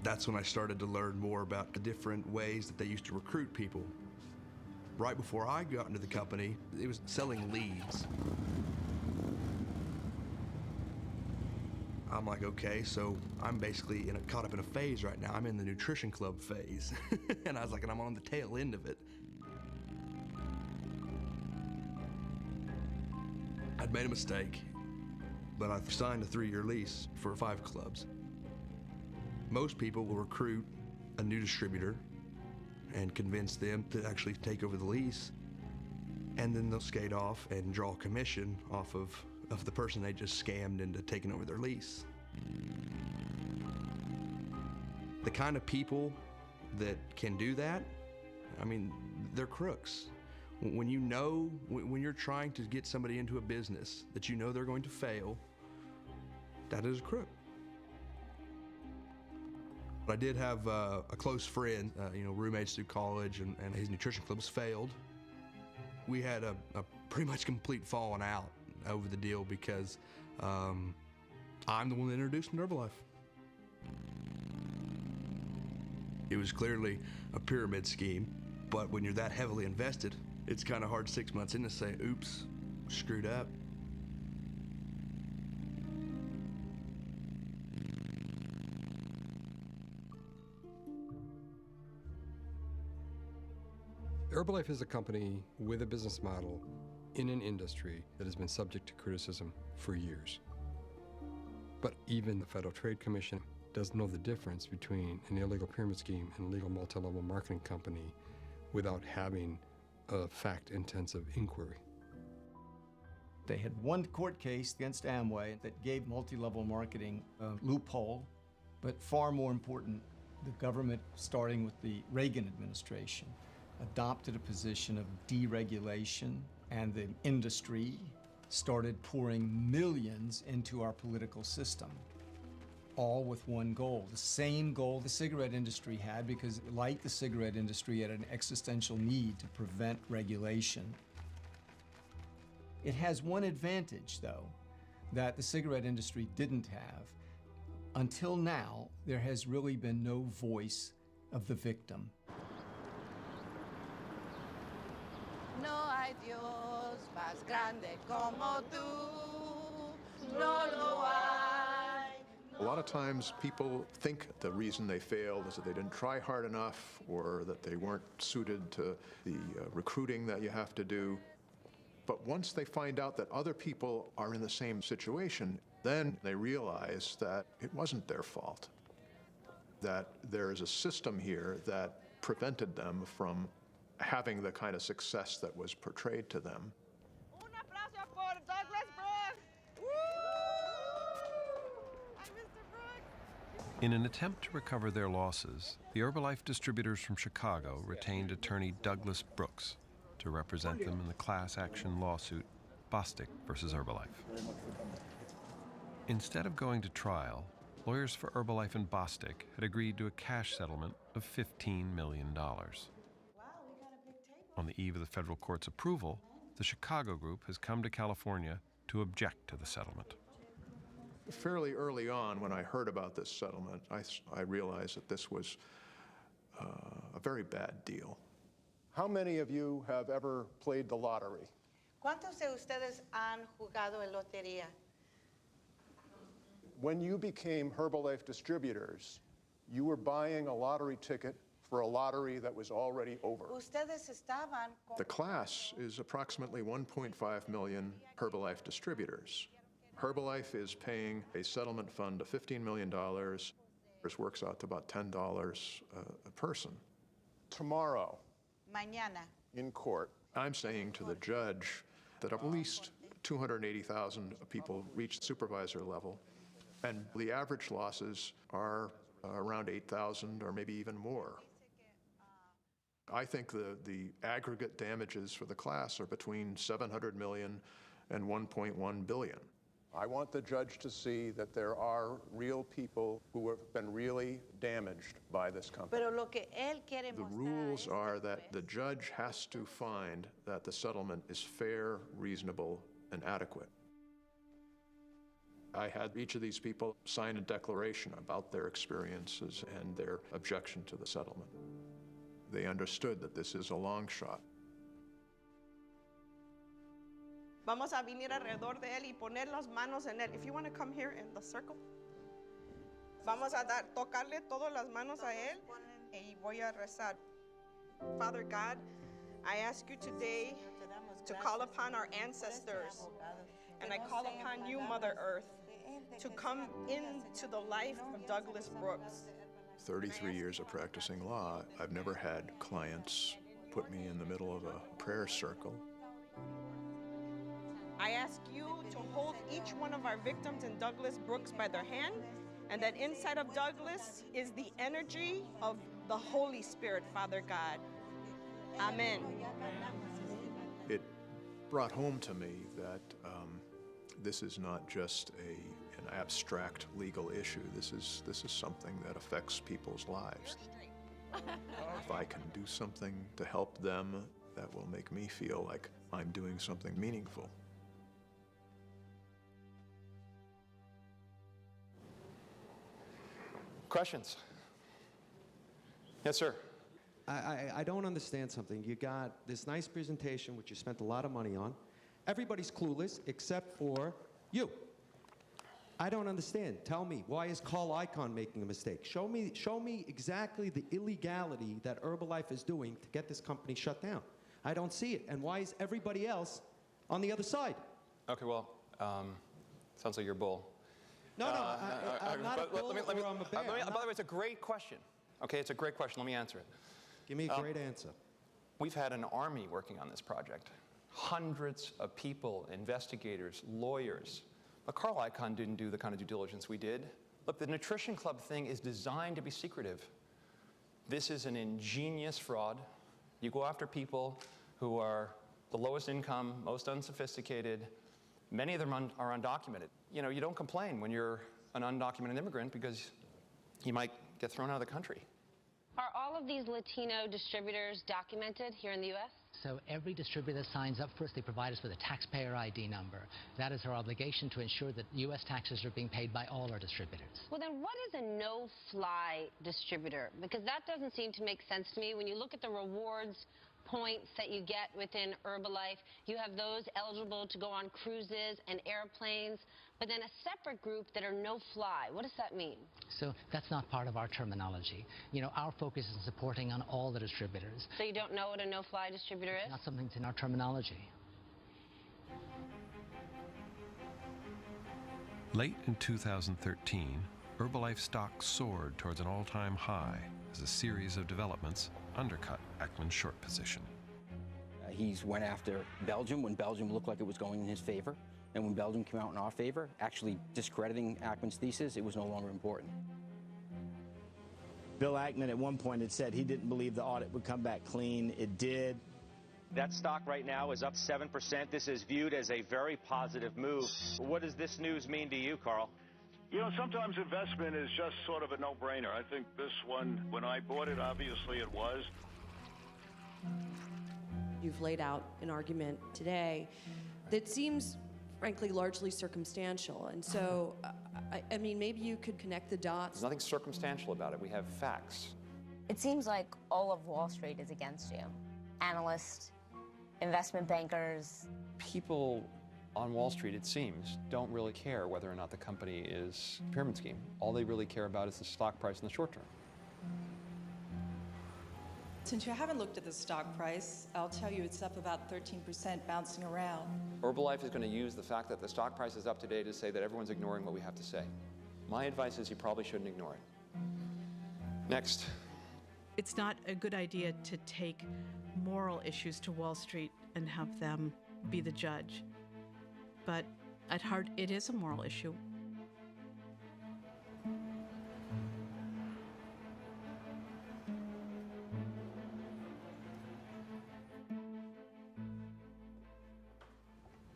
That's when I started to learn more about the different ways that they used to recruit people. Right before I got into the company, it was selling leads. I'm like, okay, so I'm basically caught up in a phase right now. I'm in the nutrition club phase. And I was like, and I'm on the tail end of it. I'd made a mistake, but I signed a 3-year lease for 5 clubs. Most people will recruit a new distributor and convince them to actually take over the lease, and then they'll skate off and draw commission off of the person they just scammed into taking over their lease. The kind of people that can do that, I mean, they're crooks. When you're trying to get somebody into a business that you know they're going to fail, that is a crook. I did have a close friend, roommates through college, and his nutrition clubs failed. We had a pretty much complete falling out over the deal because I'm the one that introduced him to Herbalife. It was clearly a pyramid scheme, but when you're that heavily invested, it's kind of hard 6 months in to say, oops, screwed up. Herbalife is a company with a business model in an industry that has been subject to criticism for years. But even the Federal Trade Commission doesn't know the difference between an illegal pyramid scheme and a legal multi-level marketing company without having a fact-intensive inquiry. They had one court case against Amway that gave multi-level marketing a loophole, but far more important, the government, starting with the Reagan administration, adopted a position of deregulation, and the industry started pouring millions into our political system, all with one goal, the same goal the cigarette industry had, because like the cigarette industry, it had an existential need to prevent regulation. It has one advantage, though, that the cigarette industry didn't have. Until now, there has really been no voice of the victim. No hay Dios más grande como tú, no lo hay. A lot of times people think the reason they failed is that they didn't try hard enough or that they weren't suited to the recruiting that you have to do. But once they find out that other people are in the same situation, then they realize that it wasn't their fault, that there is a system here that prevented them from having the kind of success that was portrayed to them. Un aplauso por Douglas Brooks. Woo! Hi, Mr. Brooks. In an attempt to recover their losses, the Herbalife distributors from Chicago retained attorney Douglas Brooks to represent them in the class action lawsuit Bostic versus Herbalife. Instead of going to trial, lawyers for Herbalife and Bostic had agreed to a cash settlement of $15 million. On the eve of the federal court's approval, the Chicago group has come to California to object to the settlement. Fairly early on, when I heard about this settlement, I realized that this was a very bad deal. How many of you have ever played the lottery? ¿Cuántos de ustedes han jugado en lotería? When you became Herbalife distributors, you were buying a lottery ticket for a lottery that was already over. Ustedes estaban The class is approximately 1.5 million Herbalife distributors. Herbalife is paying a settlement fund of $15 million. This works out to about $10 a person. Tomorrow, mañana. in court, I'm saying to the judge that at least 280,000 people reached supervisor level, and the average losses are around 8,000 or maybe even more. I think the aggregate damages for the class are between 700 million and 1.1 billion. I want the judge to see that there are real people who have been really damaged by this company. Pero lo que él quiere The mostrar rules a are that the judge has to find that the settlement is fair, reasonable, and adequate. I had each of these people sign a declaration about their experiences and their objection to the settlement. They understood that this is a long shot. Vamos a venir alrededor de él y poner las manos en él. If you want to come here in the circle. Vamos a tocarle todas las manos a él y voy a rezar. Father God, I ask you today to call upon our ancestors, and I call upon you, Mother Earth, to come into the life of Douglas Brooks. 33 years of practicing law, I've never had clients put me in the middle of a prayer circle. I ask you to hold each one of our victims in Douglas Brooks by their hand, and that inside of Douglas is the energy of the Holy Spirit, Father God. Amen. It brought home to me that this is not just an abstract legal issue. This is something that affects people's lives. If I can do something to help them, that will make me feel like I'm doing something meaningful. Questions? Yes, sir. I don't understand something. You got this nice presentation, which you spent a lot of money on. Everybody's clueless except for you. I don't understand. Tell me, why is Carl Icahn making a mistake? Show me exactly the illegality that Herbalife is doing to get this company shut down. I don't see it. And why is everybody else on the other side? Okay, well, sounds like you're a bull. No, I'm not a bull or I'm a bear. By the way, it's a great question. Okay, it's a great question. Let me answer it. Give me a great answer. We've had an army working on this project. Hundreds of people, investigators, lawyers. But Carl Icahn didn't do the kind of due diligence we did. Look, the Nutrition Club thing is designed to be secretive. This is an ingenious fraud. You go after people who are the lowest income, most unsophisticated. Many of them are undocumented. You know, you don't complain when you're an undocumented immigrant because you might get thrown out of the country. Are all of these Latino distributors documented here in the U.S.? So every distributor that signs up for us, they provide us with a taxpayer ID number. That is our obligation to ensure that U.S. taxes are being paid by all our distributors. Well, then what is a no-fly distributor? Because that doesn't seem to make sense to me. When you look at the rewards points that you get within Herbalife, you have those eligible to go on cruises and airplanes, but then a separate group that are no-fly. What does that mean? So that's not part of our terminology. You know, our focus is supporting on all the distributors. So you don't know what a no-fly distributor is? It's not something that's in our terminology. Late in 2013, Herbalife stock soared towards an all-time high as a series of developments undercut Ackman's short position. He's went after Belgium when Belgium looked like it was going in his favor. And when Belgium came out in our favor, actually discrediting Ackman's thesis, it was no longer important. Bill Ackman at one point had said he didn't believe the audit would come back clean. It did. That stock right now is up 7%. This is viewed as a very positive move. What does this news mean to you, Carl? You know, sometimes investment is just sort of a no-brainer. I think this one, when I bought it, obviously it was. You've laid out an argument today that seems, frankly, largely circumstantial. And so, I mean, maybe you could connect the dots. There's nothing circumstantial about it. We have facts. It seems like all of Wall Street is against you. Analysts, investment bankers. People on Wall Street, it seems, don't really care whether or not the company is a pyramid scheme. All they really care about is the stock price in the short term. Since you haven't looked at the stock price, I'll tell you it's up about 13%, bouncing around. Herbalife is going to use the fact that the stock price is up today to say that everyone's ignoring what we have to say. My advice is you probably shouldn't ignore it. Next. It's not a good idea to take moral issues to Wall Street and have them be the judge. But at heart, it is a moral issue.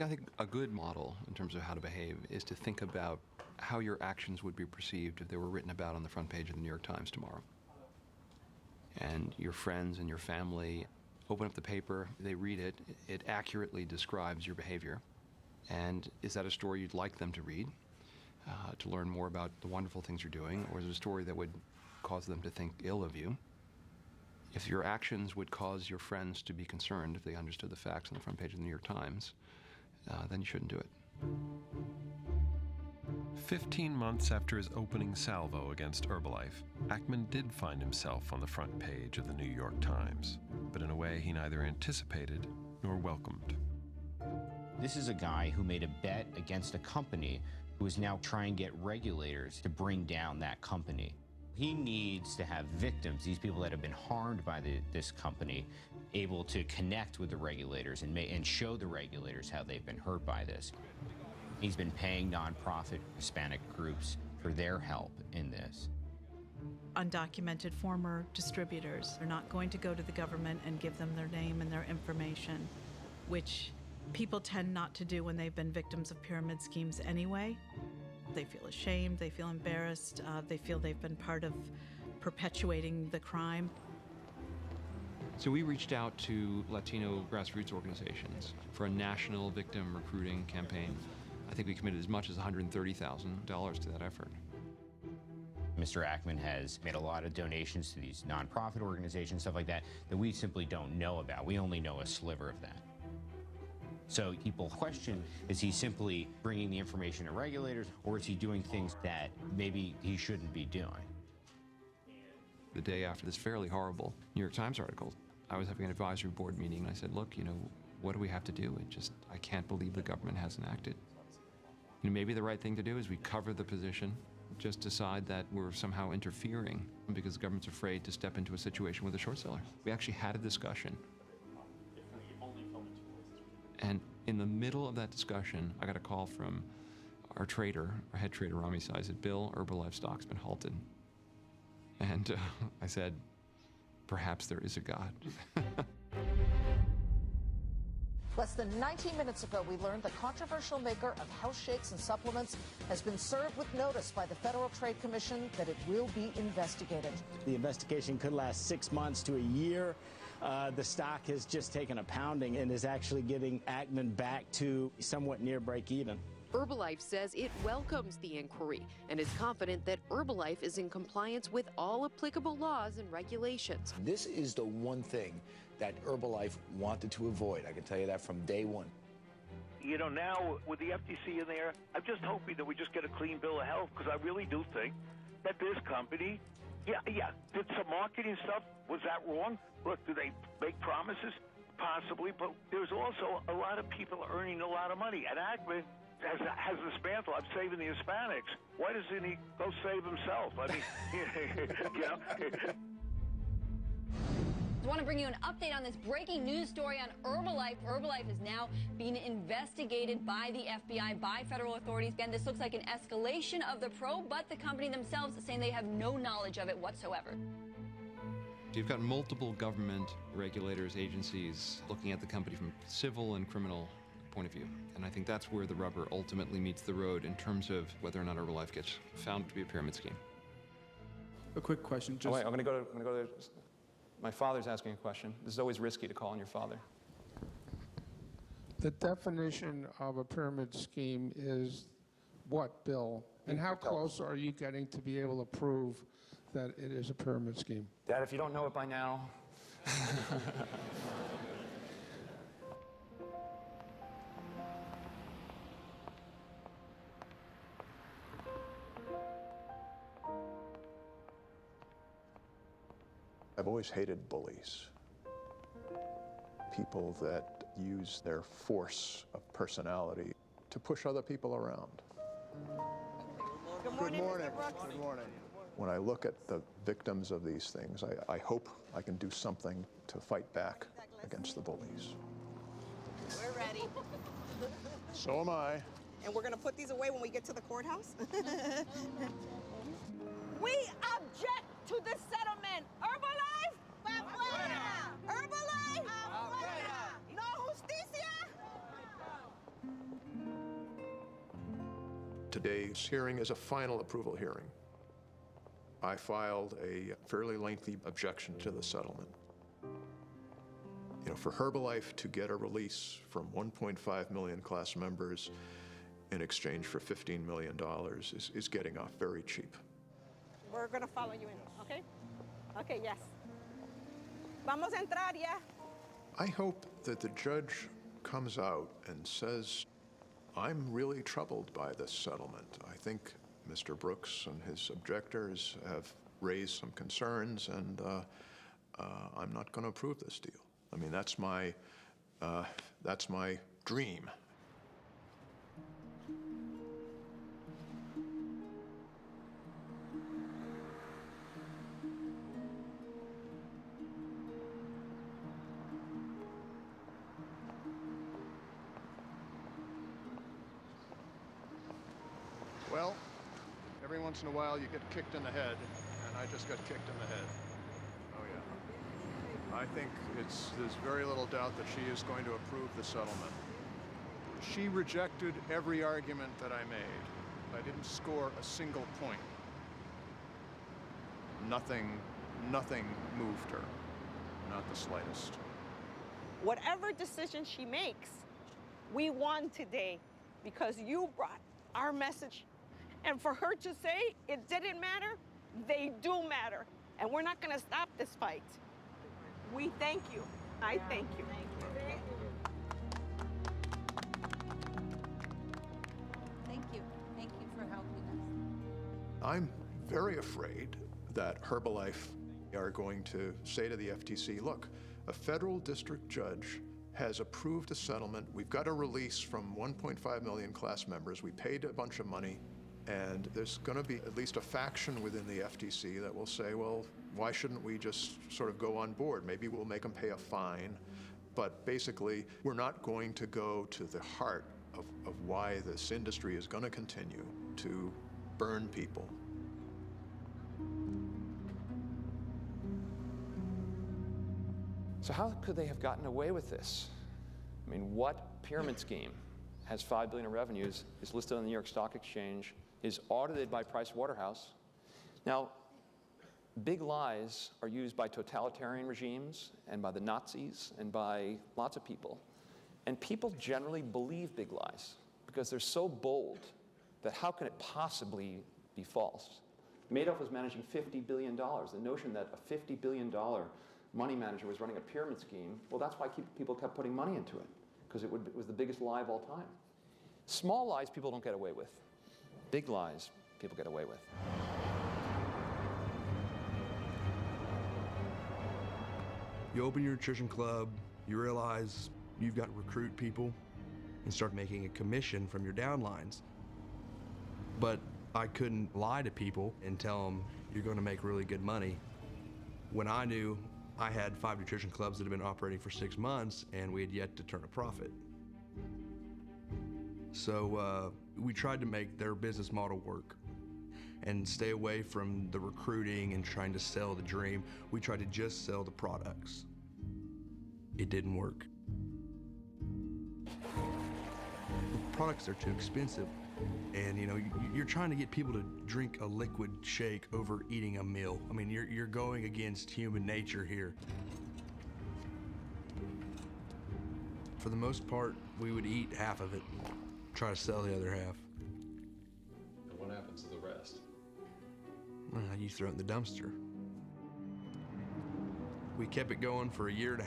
I think a good model in terms of how to behave is to think about how your actions would be perceived if they were written about on the front page of the New York Times tomorrow. And your friends and your family open up the paper, they read it, it accurately describes your behavior. And is that a story you'd like them to read, to learn more about the wonderful things you're doing, or is it a story that would cause them to think ill of you? If your actions would cause your friends to be concerned, if they understood the facts on the front page of the New York Times, then you shouldn't do it. 15 months after his opening salvo against Herbalife, Ackman did find himself on the front page of the New York Times, but in a way he neither anticipated nor welcomed. This is a guy who made a bet against a company who is now trying to get regulators to bring down that company. He needs to have victims, these people that have been harmed by this company, able to connect with the regulators and show the regulators how they've been hurt by this. He's been paying nonprofit Hispanic groups for their help in this. Undocumented former distributors are not going to go to the government and give them their name and their information, which people tend not to do when they've been victims of pyramid schemes anyway. They feel ashamed, they feel embarrassed, they feel they've been part of perpetuating the crime. So we reached out to Latino grassroots organizations for a national victim recruiting campaign. I think we committed as much as $130,000 to that effort. Mr. Ackman has made a lot of donations to these nonprofit organizations, stuff like that, that we simply don't know about. We only know a sliver of that. So people question, is he simply bringing the information to regulators, or is he doing things that maybe he shouldn't be doing? The day after this fairly horrible New York Times article, I was having an advisory board meeting, and I said, look, what do we have to do? I can't believe the government hasn't acted. Maybe the right thing to do is we cover the position, just decide that we're somehow interfering because the government's afraid to step into a situation with a short seller. We actually had a discussion. And in the middle of that discussion, I got a call from our trader, our head trader, Rami Sai, said, Bill, Herbalife stock's been halted. And I said, perhaps there is a God. Less than 19 minutes ago, we learned the controversial maker of health shakes and supplements has been served with notice by the Federal Trade Commission that it will be investigated. The investigation could last 6 months to a year. The stock has just taken a pounding and is actually getting Ackman back to somewhat near break even. Herbalife says it welcomes the inquiry and is confident that Herbalife is in compliance with all applicable laws and regulations. This is the one thing that Herbalife wanted to avoid. I can tell you that from day one. Now with the FTC in there, I'm just hoping that we just get a clean bill of health, because I really do think that this company, did some marketing stuff. Was that wrong? Look, do they make promises? Possibly, but there's also a lot of people earning a lot of money. And Ackman has this mantle. I'm saving the Hispanics. Why doesn't he go save himself? I mean, I want to bring you an update on this breaking news story on Herbalife. Herbalife is now being investigated by the FBI, by federal authorities. Again, this looks like an escalation of the probe, but the company themselves is saying they have no knowledge of it whatsoever. You've got multiple government regulators, agencies looking at the company from civil and criminal point of view. And I think that's where the rubber ultimately meets the road in terms of whether or not Herbalife gets found to be a pyramid scheme. A quick question. Oh, wait, I'm going to go to my father's asking a question. This is always risky to call on your father. The definition of a pyramid scheme is what, Bill? And how close are you getting to be able to prove that it is a pyramid scheme? Dad, if you don't know it by now. I've always hated bullies. People that use their force of personality to push other people around. Good morning, Mr. Brooks. Good morning. When I look at the victims of these things, I hope I can do something to fight back against the bullies. We're ready. So am I. And we're going to put these away when we get to the courthouse. We object to this settlement. Herbalife, afuera. Herbalife, afuera. No justicia. Today's hearing is a final approval hearing. I filed a fairly lengthy objection to the settlement. You know, for Herbalife to get a release from 1.5 million class members in exchange for $15 million is getting off very cheap. We're going to follow you in, okay? Okay, yes. Vamos a entrar, ya. I hope that the judge comes out and says, I'm really troubled by this settlement. I think Mr. Brooks and his objectors have raised some concerns, and I'm not going to approve this deal. I mean, that's my dream. Well, every once in a while you get kicked in the head, and I just got kicked in the head. Oh yeah. I think there's very little doubt that she is going to approve the settlement. She rejected every argument that I made. I didn't score a single point. Nothing moved her, not the slightest. Whatever decision she makes, we won today because you brought our message. And for her to say it didn't matter, they do matter. And we're not going to stop this fight. We thank you. I thank you. Thank you. Thank you for helping us. I'm very afraid that Herbalife are going to say to the FTC, look, a federal district judge has approved a settlement. We've got a release from 1.5 million class members. We paid a bunch of money. And there's going to be at least a faction within the FTC that will say, well, why shouldn't we just sort of go on board? Maybe we'll make them pay a fine. But basically, we're not going to go to the heart of why this industry is going to continue to burn people. So how could they have gotten away with this? I mean, what pyramid scheme has $5 billion in revenues, is listed on the New York Stock Exchange, is audited by Price Waterhouse? Now, big lies are used by totalitarian regimes and by the Nazis and by lots of people. And people generally believe big lies because they're so bold that how can it possibly be false? Madoff was managing $50 billion. The notion that a $50 billion money manager was running a pyramid scheme, well, that's why people kept putting money into it, because it was the biggest lie of all time. Small lies people don't get away with. Big lies people get away with. You open your nutrition club, you realize you've got to recruit people and start making a commission from your downlines. But I couldn't lie to people and tell them you're going to make really good money when I knew I had 5 nutrition clubs that had been operating for 6 months and we had yet to turn a profit. So we tried to make their business model work and stay away from the recruiting and trying to sell the dream. We tried to just sell the products. It didn't work. The products are too expensive. And you know, you're trying to get people to drink a liquid shake over eating a meal. I mean, you're going against human nature here. For the most part, we would eat half of it, try to sell the other half. And what happens to the rest? You throw it in the dumpster. We kept it going for 1.5 years.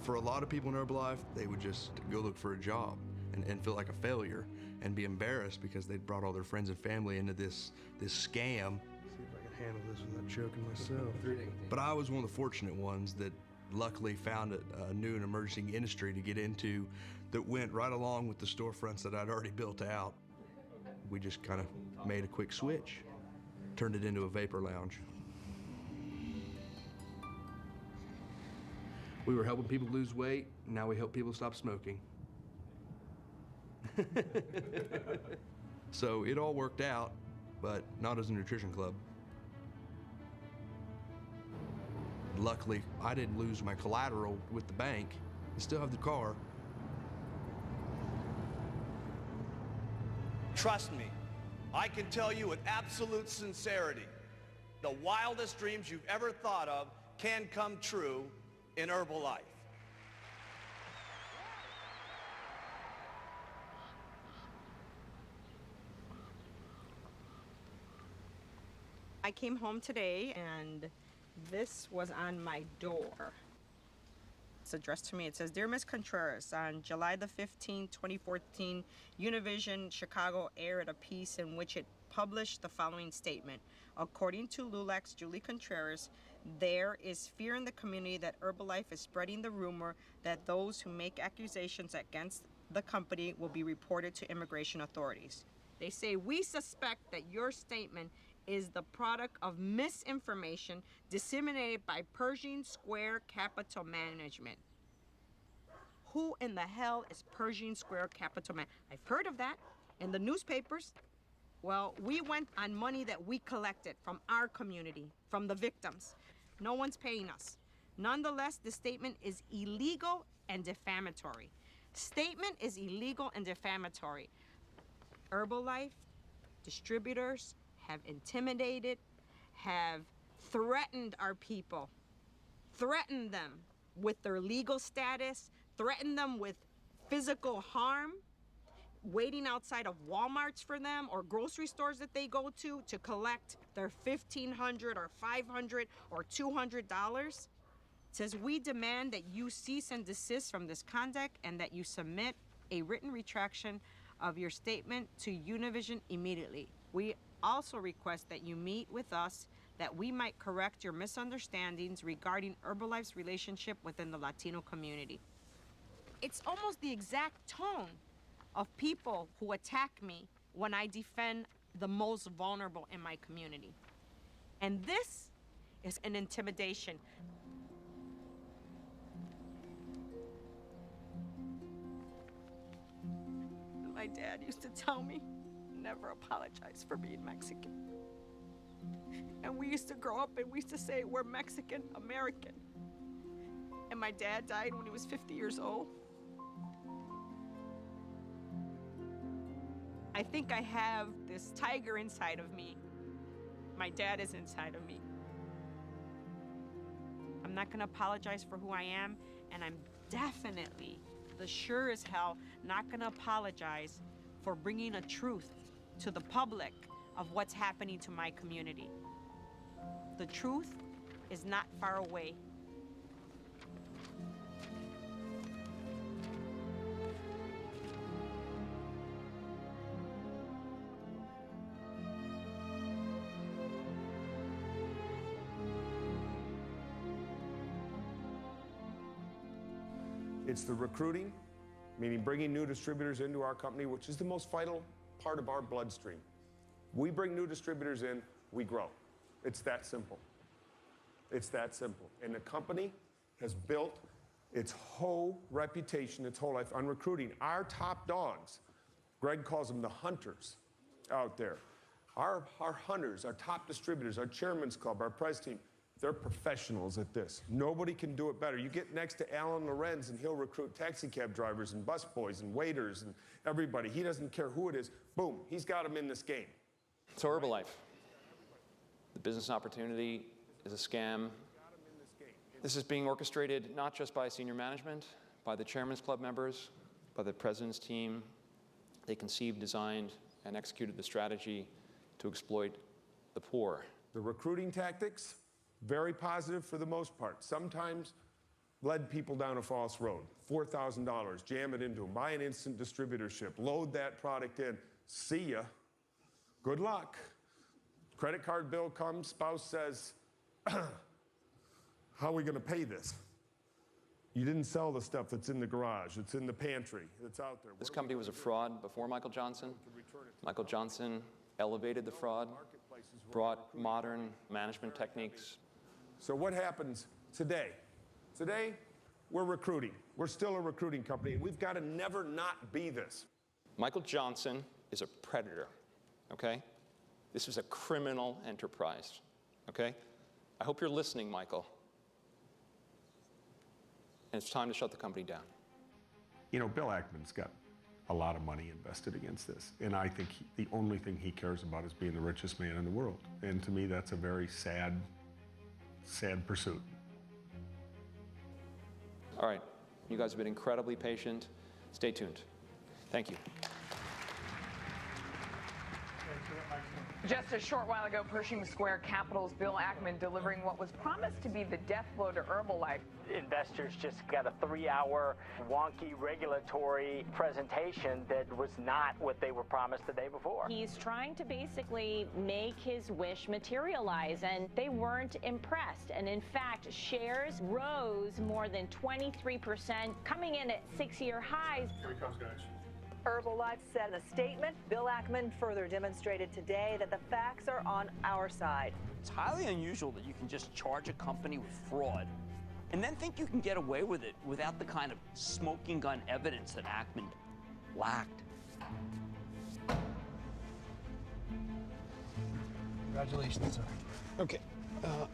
For a lot of people in Herbalife, they would just go look for a job and feel like a failure and be embarrassed because they'd brought all their friends and family into this scam. See if I can handle this without choking myself. But I was one of the fortunate ones that luckily found a new and emerging industry to get into that went right along with the storefronts that I'd already built out. We just kind of made a quick switch, turned it into a vapor lounge. We were helping people lose weight, now we help people stop smoking. So it all worked out, but not as a nutrition club. Luckily, I didn't lose my collateral with the bank. I still have the car. Trust me, I can tell you with absolute sincerity, the wildest dreams you've ever thought of can come true in Herbalife. I came home today and this was on my door. It's addressed to me. It says, Dear Ms. Contreras, on July the 15th, 2014, Univision Chicago aired a piece in which it published the following statement. According to LULAC's Julie Contreras, there is fear in the community that Herbalife is spreading the rumor that those who make accusations against the company will be reported to immigration authorities. They say, we suspect that your statement is the product of misinformation disseminated by Pershing Square Capital Management. Who in the hell is Pershing Square Capital Management? I've heard of that in the newspapers. Well, we went on money that we collected from our community, from the victims. No one's paying us. Nonetheless, the statement is illegal and defamatory. Statement is illegal and defamatory. Herbalife distributors have intimidated, have threatened our people, threatened them with their legal status, threatened them with physical harm, waiting outside of Walmarts for them or grocery stores that they go to collect their $1,500 or $500 or $200. It says, we demand that you cease and desist from this conduct and that you submit a written retraction of your statement to Univision immediately. We also request that you meet with us that we might correct your misunderstandings regarding Herbalife's relationship within the Latino community. It's almost the exact tone of people who attack me when I defend the most vulnerable in my community. And this is an intimidation. My dad used to tell me, never apologize for being Mexican. And we used to grow up and we used to say, we're Mexican American. And my dad died when he was 50 years old. I think I have this tiger inside of me. My dad is inside of me. I'm not gonna apologize for who I am, and I'm definitely, the sure as hell, not gonna apologize for bringing a truth to the public of what's happening to my community. The truth is not far away. It's the recruiting, meaning bringing new distributors into our company, which is the most vital part of our bloodstream. We bring new distributors in, we grow. It's that simple. It's that simple. And the company has built its whole reputation, its whole life on recruiting. Our top dogs, Greg calls them the hunters out there. Our hunters, our top distributors, our chairman's club, our press team, they're professionals at this. Nobody can do it better. You get next to Alan Lorenz and he'll recruit taxi cab drivers and bus boys and waiters and everybody. He doesn't care who it is. Boom, he's got them in this game. So Herbalife, the business opportunity is a scam. This is being orchestrated not just by senior management, by the Chairman's Club members, by the President's team. They conceived, designed, and executed the strategy to exploit the poor. The recruiting tactics, very positive for the most part. Sometimes led people down a false road. $4,000, jam it into them, buy an instant distributorship, load that product in, see ya, good luck. Credit card bill comes, spouse says, how are we gonna pay this? You didn't sell the stuff that's in the garage, it's in the pantry, it's out there. This company was a fraud before Michael Johnson. Michael Johnson elevated the fraud, brought modern management techniques. So what happens today? Today, we're recruiting. We're still a recruiting company, and we've got to never not be this. Michael Johnson is a predator, okay? This is a criminal enterprise, okay? I hope you're listening, Michael. And it's time to shut the company down. You know, Bill Ackman's got a lot of money invested against this. And I think the only thing he cares about is being the richest man in the world. And to me, that's a very sad, sad pursuit. All right, you guys have been incredibly patient. Stay tuned. Thank you. Just a short while ago, Pershing Square Capital's Bill Ackman delivering what was promised to be the death blow to Herbalife. Investors just got a 3-hour wonky regulatory presentation that was not what they were promised the day before. He's trying to basically make his wish materialize, and they weren't impressed. And in fact, shares rose more than 23%, coming in at 6-year highs. Here he comes, guys. Herbalife said in a statement. Bill Ackman further demonstrated today that the facts are on our side. It's highly unusual that you can just charge a company with fraud and then think you can get away with it without the kind of smoking gun evidence that Ackman lacked. Congratulations, sir. Okay. What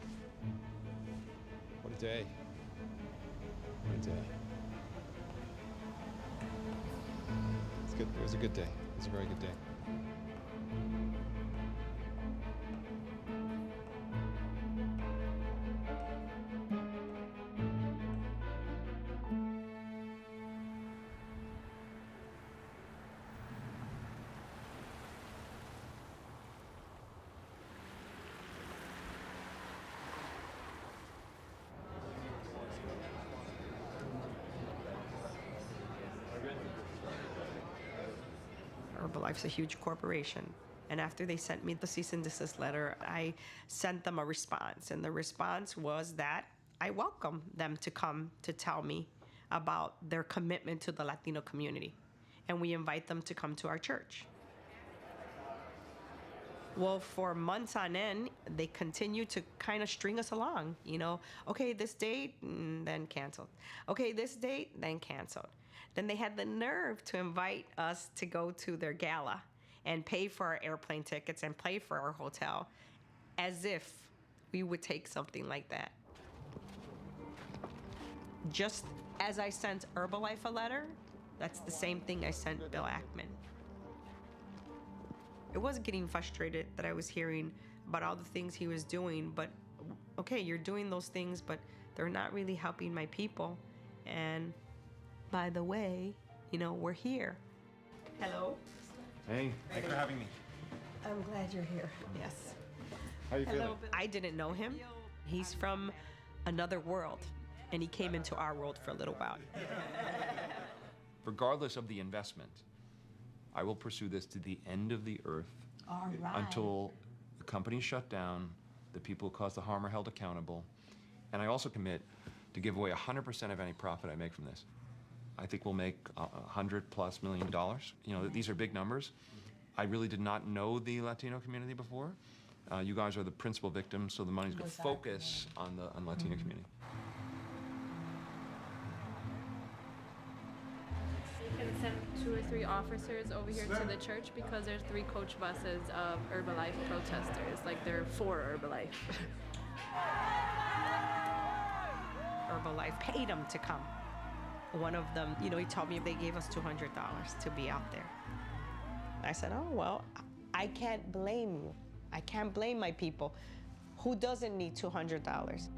a day. What a day. Good. It was a good day. It was a very good day. Herbalife's a huge corporation. And after they sent me the cease and desist letter, I sent them a response. And the response was that I welcome them to come to tell me about their commitment to the Latino community. And we invite them to come to our church. Well, for months on end, they continued to kind of string us along. You know, okay, this date, then canceled. Okay, this date, then canceled. Then they had the nerve to invite us to go to their gala and pay for our airplane tickets and pay for our hotel, as if we would take something like that. Just as I sent Herbalife a letter, that's the same thing I sent Bill Ackman. It was getting frustrated that I was hearing about all the things he was doing, but okay, you're doing those things, but they're not really helping my people. And by the way, you know, we're here. Hello. Hey, thanks for having me. I'm glad you're here. Yes. How you feeling? I didn't know him. He's from another world, and he came into our world for a little while. Regardless of the investment, I will pursue this to the end of the earth. All right. Until the company's shut down, the people who caused the harm are held accountable, and I also commit to give away 100% of any profit I make from this. I think we'll make $100+ million. You know, these are big numbers. I really did not know the Latino community before. You guys are the principal victims, so the money's going to focus on the Latino community. You can send 2 or 3 officers over here to the church because there's 3 coach buses of Herbalife protesters. Like, they're for Herbalife. Herbalife paid him to come. One of them, you know, he told me they gave us $200 to be out there. I said, oh, well, I can't blame you. I can't blame my people. Who doesn't need $200?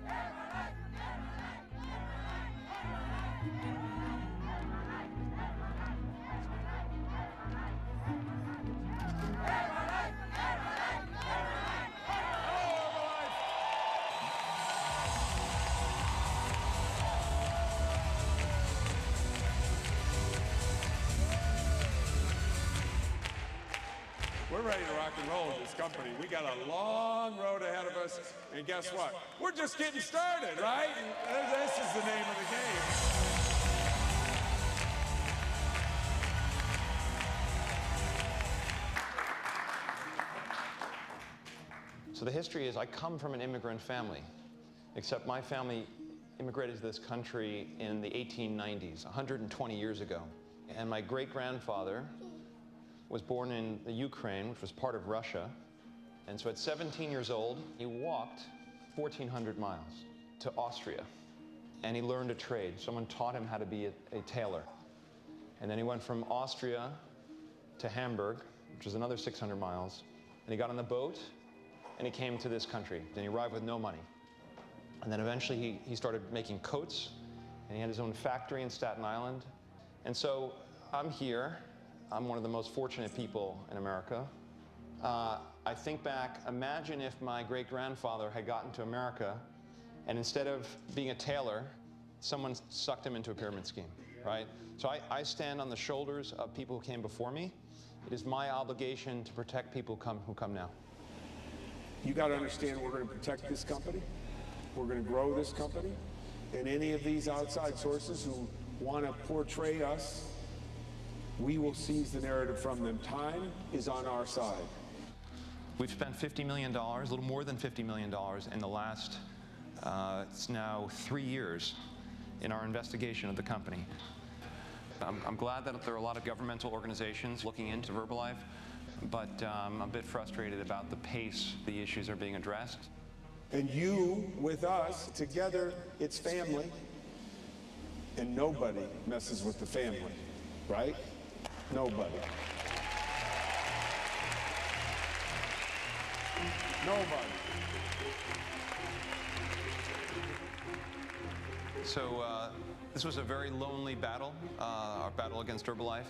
We're ready to rock and roll with this company. We got a long road ahead of us, and guess what? We're just getting started, right? This is the name of the game. So the history is I come from an immigrant family, except my family immigrated to this country in the 1890s, 120 years ago. And my great-grandfather was born in the Ukraine, which was part of Russia. And so at 17 years old, he walked 1,400 miles to Austria. And he learned a trade. Someone taught him how to be a tailor. And then he went from Austria to Hamburg, which is another 600 miles. And he got on the boat, and he came to this country. Then he arrived with no money. And then eventually he started making coats, and he had his own factory in Staten Island. And so I'm here. I'm one of the most fortunate people in America. I think back, imagine if my great-grandfather had gotten to America, and instead of being a tailor, someone sucked him into a pyramid scheme, right? So I stand on the shoulders of people who came before me. It is my obligation to protect people who come now. You got to understand, we're going to protect this company. We're going to grow this company. And any of these outside sources who want to portray us, we will seize the narrative from them. Time is on our side. We've spent $50 million, a little more than $50 million in the last, it's now 3 years in our investigation of the company. I'm glad that there are a lot of governmental organizations looking into Herbalife, but I'm a bit frustrated about the pace the issues are being addressed. And you, with us, together, it's family. And nobody messes with the family, right? Nobody. Nobody. So this was a very lonely battle, our battle against Herbalife.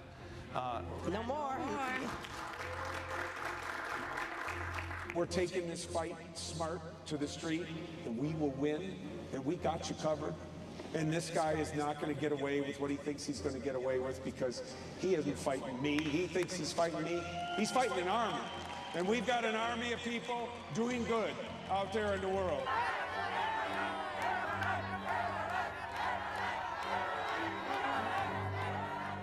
No more. We're taking this fight smart to the street, and we will win, and we got you covered. And this guy is not going to get away with what he thinks he's going to get away with, because he isn't fighting me. He thinks he's fighting me. He's fighting an army. And we've got an army of people doing good out there in the world.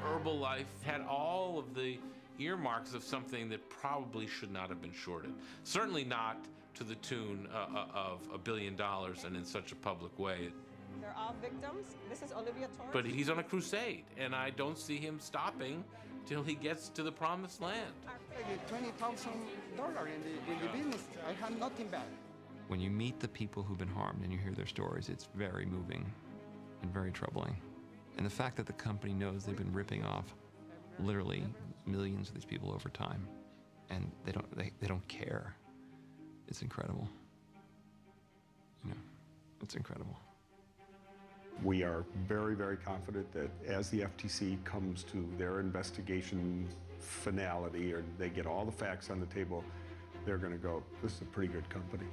Herbalife had all of the earmarks of something that probably should not have been shorted. Certainly not to the tune of $1 billion and in such a public way. They're all victims. This is Olivia Torres. But he's on a crusade, and I don't see him stopping till he gets to the promised land. $20,000 in the business. I have nothing back. When you meet the people who've been harmed and you hear their stories, it's very moving and very troubling. And the fact that the company knows they've been ripping off literally millions of these people over time, and they don't care. It's incredible. You know, it's incredible. We are very, very confident that as the FTC comes to their investigation finality, or they get all the facts on the table, they're going to go, this is a pretty good company.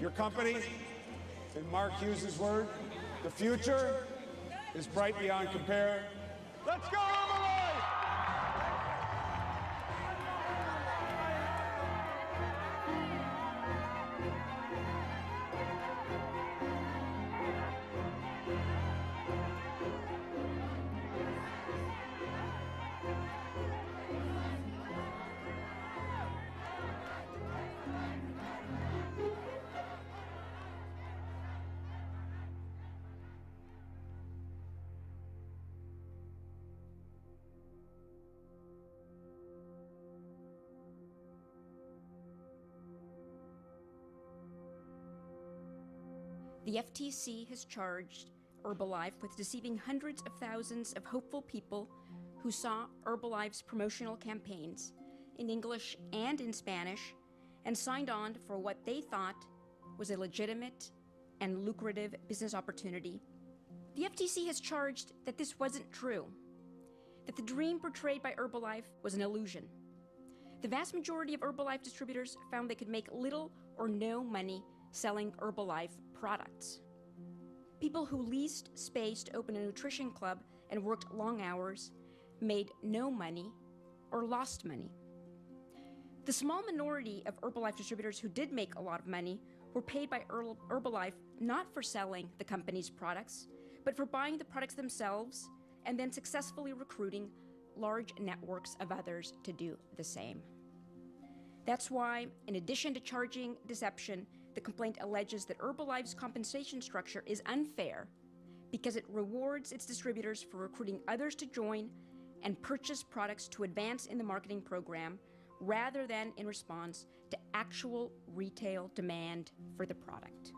Your company, in Mark Hughes' word, the future is bright beyond compare. Let's go, Herbalife! The FTC has charged Herbalife with deceiving hundreds of thousands of hopeful people who saw Herbalife's promotional campaigns in English and in Spanish and signed on for what they thought was a legitimate and lucrative business opportunity. The FTC has charged that this wasn't true, that the dream portrayed by Herbalife was an illusion. The vast majority of Herbalife distributors found they could make little or no money selling Herbalife products. People who leased space to open a nutrition club and worked long hours made no money or lost money. The small minority of Herbalife distributors who did make a lot of money were paid by Herbalife not for selling the company's products, but for buying the products themselves and then successfully recruiting large networks of others to do the same. That's why, in addition to charging deception, the complaint alleges that Herbalife's compensation structure is unfair because it rewards its distributors for recruiting others to join and purchase products to advance in the marketing program rather than in response to actual retail demand for the product.